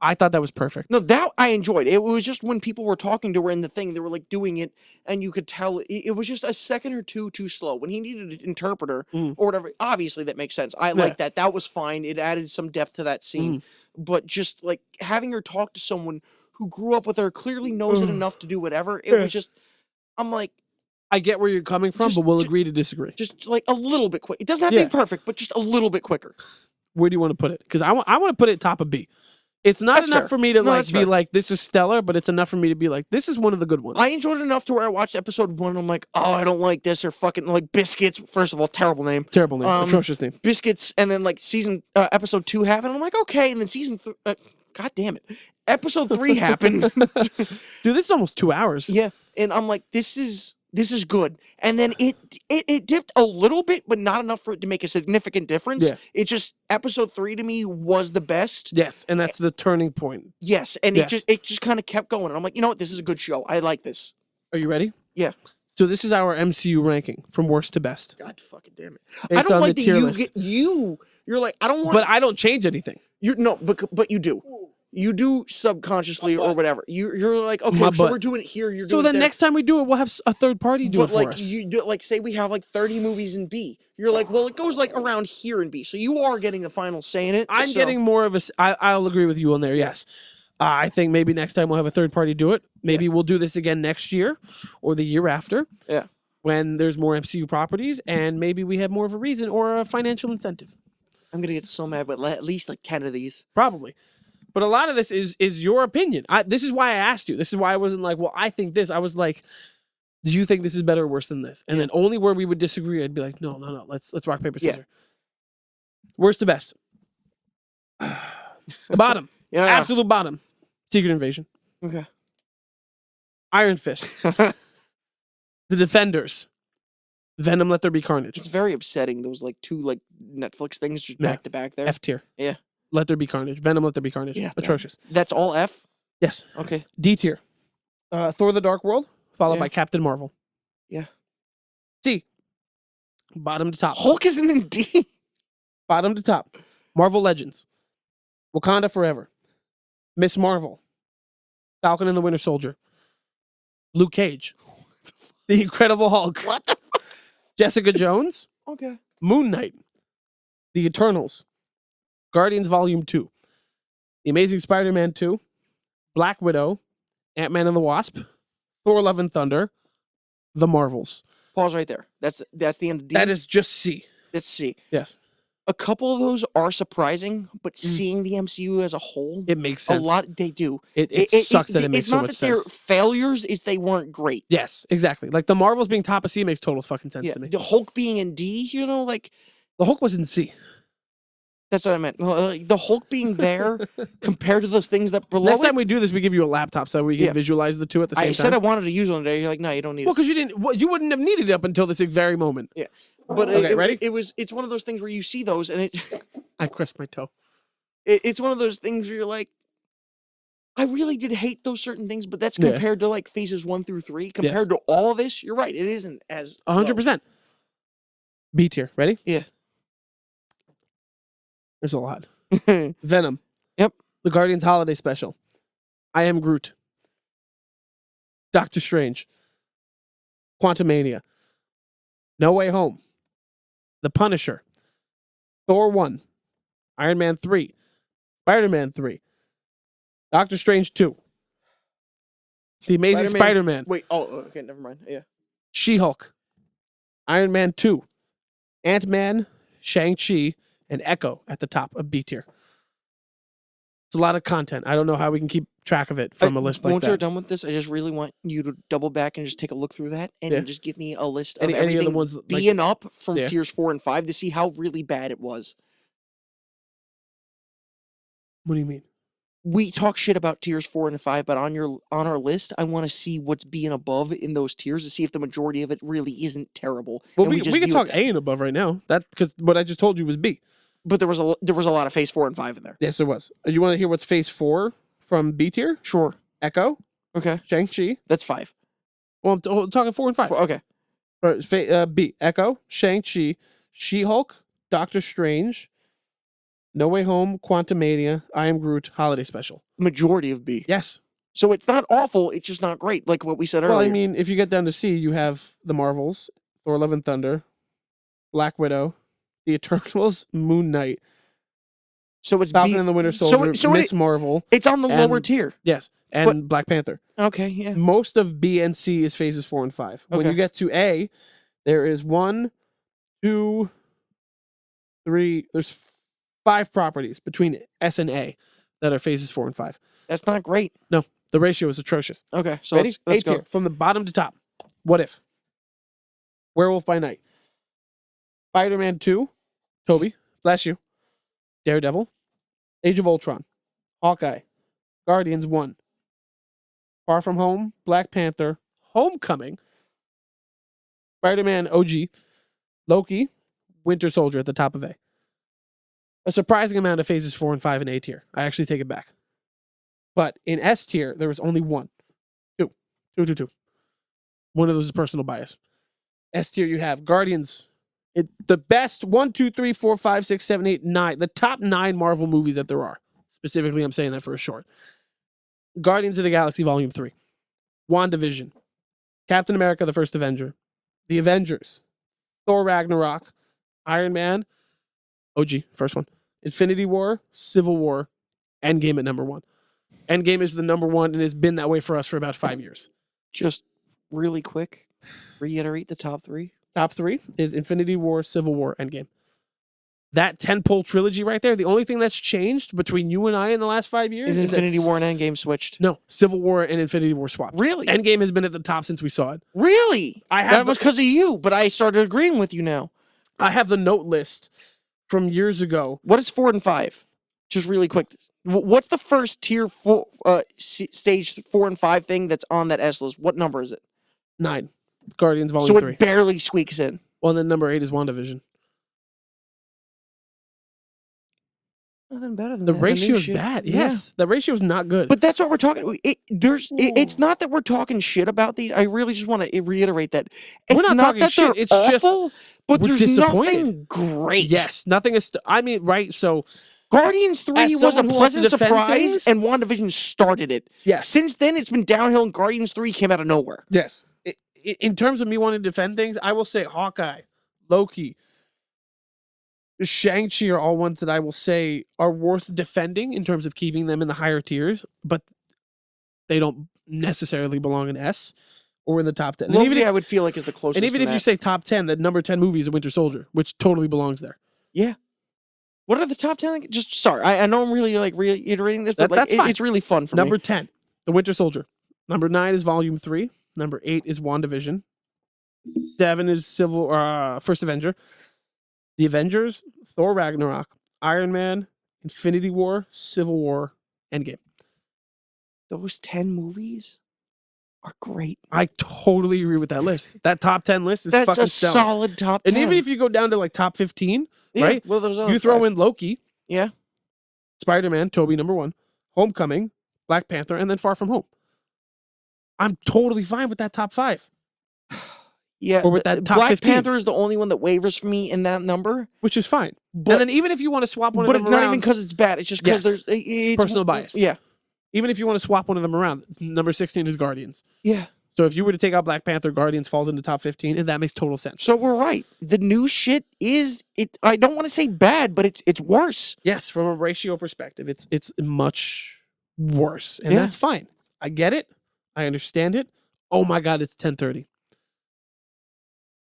I thought that was perfect. No, that I enjoyed. It was just when people were talking to her in the thing, they were like doing it, and you could tell it was just a second or two too slow. When he needed an interpreter or whatever, obviously that makes sense. I like that. That was fine. It added some depth to that scene. But just like having her talk to someone who grew up with her, clearly knows it enough to do whatever. It was just, I'm like, I get where you're coming from, but we'll agree to disagree. Just like a little bit quick. It doesn't have to be perfect, but just a little bit quicker. Where do you want to put it? Because I want to put it top of B. It's not enough for me to be like, this is stellar, but it's enough for me to be like, this is one of the good ones. I enjoyed it enough to where I watched episode 1 and I'm like, oh, I don't like this, or fucking like Biscuits. First of all, terrible name. Atrocious name. Biscuits, and then like episode 2 happened. And I'm like, okay, and then God damn it, episode 3 happened. Dude, this is almost 2 hours. Yeah, and I'm like, this is good. And then it dipped a little bit, but not enough for it to make a significant difference. Yeah. It just, episode 3 to me was the best. Yes, and that's the turning point. Yes, and it just kind of kept going. And I'm like, you know what? This is a good show. I like this. Are you ready? Yeah. So this is our MCU ranking from worst to best. God fucking damn it. I don't like that you're like, I don't want... But I don't change anything. But you do. You do subconsciously or whatever. You're like, okay, so we're doing it here. You're doing so it there. next time we do it, we'll have a third party do it for us. You do, like, say we have like 30 movies in B. You're like, well, it goes like around here in B. So you are getting the final say in it. I'm getting more of a. I'll agree with you on there. Yes. I think maybe next time we'll have a third party do it. Maybe we'll do this again next year or the year after. Yeah. When there's more MCU properties and maybe we have more of a reason or a financial incentive. I'm going to get so mad, but at least like 10 of these. Probably. But a lot of this is your opinion. This is why I asked you. This is why I wasn't like, well, I think this. I was like, do you think this is better or worse than this? And then only where we would disagree, I'd be like, no. Let's rock, paper, scissors. Worst to best. The bottom. Absolute bottom. Secret Invasion. Okay. Iron Fist. The Defenders. Venom, Let There Be Carnage. It's very upsetting. Those like two like Netflix things just back to back there. F tier. Yeah. Let There Be Carnage. Venom, Let There Be Carnage. Yeah. Atrocious. That's all F? Yes. Okay. D tier. Thor the Dark World, followed by Captain Marvel. Yeah. C. Bottom to top. Hulk isn't in D. Bottom to top. Marvel Legends. Wakanda Forever. Miss Marvel. Falcon and the Winter Soldier. Luke Cage. The Incredible Hulk. What the fuck? Jessica Jones. Okay. Moon Knight. The Eternals. Guardians Volume 2. The Amazing Spider-Man 2. Black Widow. Ant-Man and the Wasp. Thor Love and Thunder. The Marvels. Pause right there. That's the end of D. That is just C. That's C. Yes. A couple of those are surprising, but seeing the MCU as a whole, it makes sense. A lot they do. It sucks that it makes so much sense. It's not that they're failures; it's they weren't great. Yes, exactly. Like the Marvels being top of C makes total fucking sense to me. The Hulk being in D, like the Hulk was in C. That's what I meant. The Hulk being there compared to those things that below. Next time we do this, we give you a laptop so we can visualize the two at the same time. I said I wanted to use one today. You're like, no, you don't need it. Well, because you didn't. You wouldn't have needed it up until this very moment. Yeah. But ready? It's one of those things where you see those and it. I crushed my toe. It's one of those things where you're like, I really did hate those certain things, but that's compared to like phases 1 through 3. Compared to all of this, you're right. It isn't as 100%. B tier. Ready? Yeah. There's a lot. Venom. Yep. The Guardians Holiday Special. I Am Groot. Doctor Strange. Quantumania. No Way Home. The Punisher. Thor 1. Iron Man 3. Spider-Man 3. Doctor Strange 2. The Amazing Spider-Man. Wait, okay, never mind. Yeah. She-Hulk. Iron Man 2. Ant-Man, Shang-Chi, and Echo at the top of B tier. It's a lot of content. I don't know how we can keep track of it from a list like that. Once you're done with this, I just really want you to double back and just take a look through that and just give me a list of everything of the ones B and up from tiers 4 and 5 to see how really bad it was. What do you mean? We talk shit about tiers 4 and 5, but on our list, I want to see what's B and above in those tiers to see if the majority of it really isn't terrible. Well, we can talk A and above right now. That because what I just told you was B. But there was a lot of phase 4 and 5 in there. Yes, there was. You want to hear what's phase 4 from B tier? Sure. Echo. Okay. Shang-Chi. That's 5. Well, I'm talking 4 and 5. Okay. B. Echo. Shang-Chi. She-Hulk. Doctor Strange. No Way Home. Quantumania. I Am Groot. Holiday Special. Majority of B. Yes. So it's not awful. It's just not great, like what we said earlier. Well, I mean, if you get down to C, you have the Marvels, Thor: Love and Thunder, Black Widow, the Eternals, Moon Knight. So it's Falcon and the Winter Soldier, Miss Marvel. It's on the lower tier. Yes, and Black Panther. Okay, yeah. Most of B and C is phases 4 and 5. When you get to A, there is 1, 2, 3. There's 5 properties between S and A that are phases 4 and 5. That's not great. No, the ratio is atrocious. Okay, so ready? Let's go. From the bottom to top. What If? Werewolf by Night. Spider-Man 2. Toby. Bless you. Daredevil. Age of Ultron. Hawkeye. Guardians 1. Far From Home. Black Panther. Homecoming. Spider-Man OG. Loki. Winter Soldier at the top of A. A surprising amount of phases 4 and 5 in A tier. I actually take it back. But in S tier, there was only 1. 2. One of those is personal bias. S tier, you have Guardians. The best 1, 2, 3, 4, 5, 6, 7, 8, 9. The top 9 Marvel movies that there are. Specifically, I'm saying that for a short. Guardians of the Galaxy Volume 3. WandaVision. Captain America, the First Avenger. The Avengers. Thor Ragnarok. Iron Man. OG, first one. Infinity War. Civil War. Endgame at number 1. Endgame is the number 1 and has been that way for us for about 5 years. Just really quick, reiterate the top 3. Top 3 is Infinity War, Civil War, Endgame. That 10-pole trilogy right there, the only thing that's changed between you and I in the last 5 years is Infinity War and Endgame switched. No, Civil War and Infinity War swapped. Really? Endgame has been at the top since we saw it. Really? That was because of you, but I started agreeing with you now. I have the note list from years ago. What is 4 and 5? Just really quick. What's the first tier 4, stage 4 and 5 thing that's on that S list? What number is it? 9. Guardians Volume 3. So it barely squeaks in. Well, then number 8 is WandaVision. Nothing better than the ratio is bad. Yes, the ratio is not good. But that's what we're talking. It's not that we're talking shit about these. I really just want to reiterate that it's not that they're awful, but there's nothing great. Yes, nothing is. I mean, right? So, Guardians 3 was a pleasant surprise, and WandaVision started it. Yes. Since then, it's been downhill, and Guardians 3 came out of nowhere. Yes. In terms of me wanting to defend things, I will say Hawkeye, Loki, Shang-Chi are all ones that I will say are worth defending in terms of keeping them in the higher tiers, but they don't necessarily belong in S or in the top 10. Loki, even if, I would feel like is the closest. And even if you say top 10, the number 10 movie is Winter Soldier, which totally belongs there. Yeah. What are the top 10? Just sorry, I know I'm really like reiterating this, but that's fine. It's really fun for number me. Number 10, The Winter Soldier. Number 9 is Volume 3. Number 8 is WandaVision. 7 is First Avenger. The Avengers, Thor Ragnarok, Iron Man, Infinity War, Civil War, Endgame. Those 10 movies are great. I totally agree with that list. That top 10 list is fucking stellar. Solid top 10. And even if you go down to like top 15, right? Well, those you throw in Loki. Yeah. Spider-Man, Tobey, number 1. Homecoming, Black Panther, and then Far From Home. I'm totally fine with that top 5. Yeah, or with that top Black 15. Panther is the only one that wavers for me in that number, which is fine. But, and then even if you want to swap one of them around, but it's not even because it's bad. It's just because there's personal bias. Yeah, even if you want to swap one of them around, number 16 is Guardians. Yeah. So if you were to take out Black Panther, Guardians falls into top 15, and that makes total sense. So we're right. The new shit is it. I don't want to say bad, but it's worse. Yes, from a ratio perspective, it's much worse, and that's fine. I get it. I understand it. Oh my God, it's 10:30.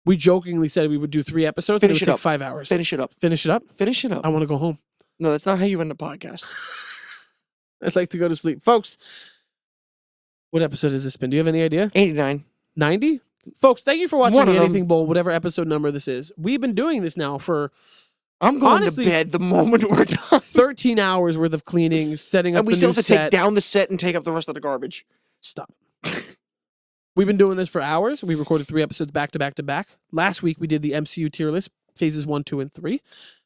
We jokingly said we would do 3 episodes. Finish and it would take 5 hours. Finish it up. Finish it up. Finish it up. I want to go home. No, that's not how you end a podcast. I'd like to go to sleep, folks. What episode has this been? Do you have any idea? 89. 90? Folks, thank you for watching the Anything Bowl, whatever episode number this is. We've been doing this now for, I'm going honestly, to bed the moment we're done. 13 hours worth of cleaning, setting up the new set. And we still have to take down the set and take up the rest of the garbage. Stop. We've been doing this for hours. We recorded 3 episodes back to back to back. Last week, we did the MCU tier list, phases 1, 2, and 3.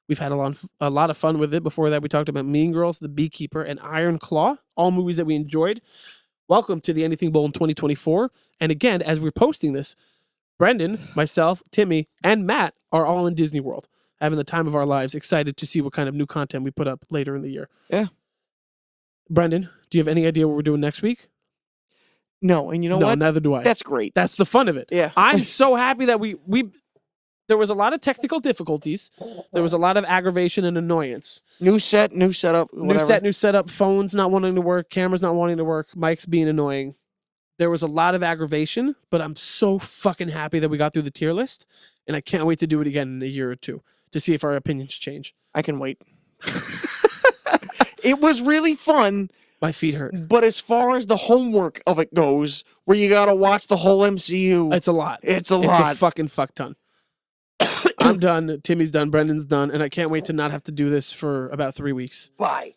We've had a lot of fun with it. Before that, we talked about Mean Girls, The Beekeeper, and Iron Claw, all movies that we enjoyed. Welcome to the Anything Bowl in 2024. And again, as we're posting this, Brendan, myself, Timmy, and Matt are all in Disney World, having the time of our lives, excited to see what kind of new content we put up later in the year. Yeah. Brendan, do you have any idea what we're doing next week? No, and you know what? No, neither do I. That's great. That's the fun of it. Yeah. I'm so happy that we there was a lot of technical difficulties. There was a lot of aggravation and annoyance. New set, new setup, whatever. New set, new setup, phones not wanting to work, cameras not wanting to work, mics being annoying. There was a lot of aggravation, but I'm so fucking happy that we got through the tier list, and I can't wait to do it again in a year or 2 to see if our opinions change. I can wait. It was really fun. My feet hurt. But as far as the homework of it goes, where you gotta watch the whole MCU, it's a lot. It's a lot. It's a fucking fuck ton. I'm done. Timmy's done. Brendan's done. And I can't wait to not have to do this for about 3 weeks. Bye.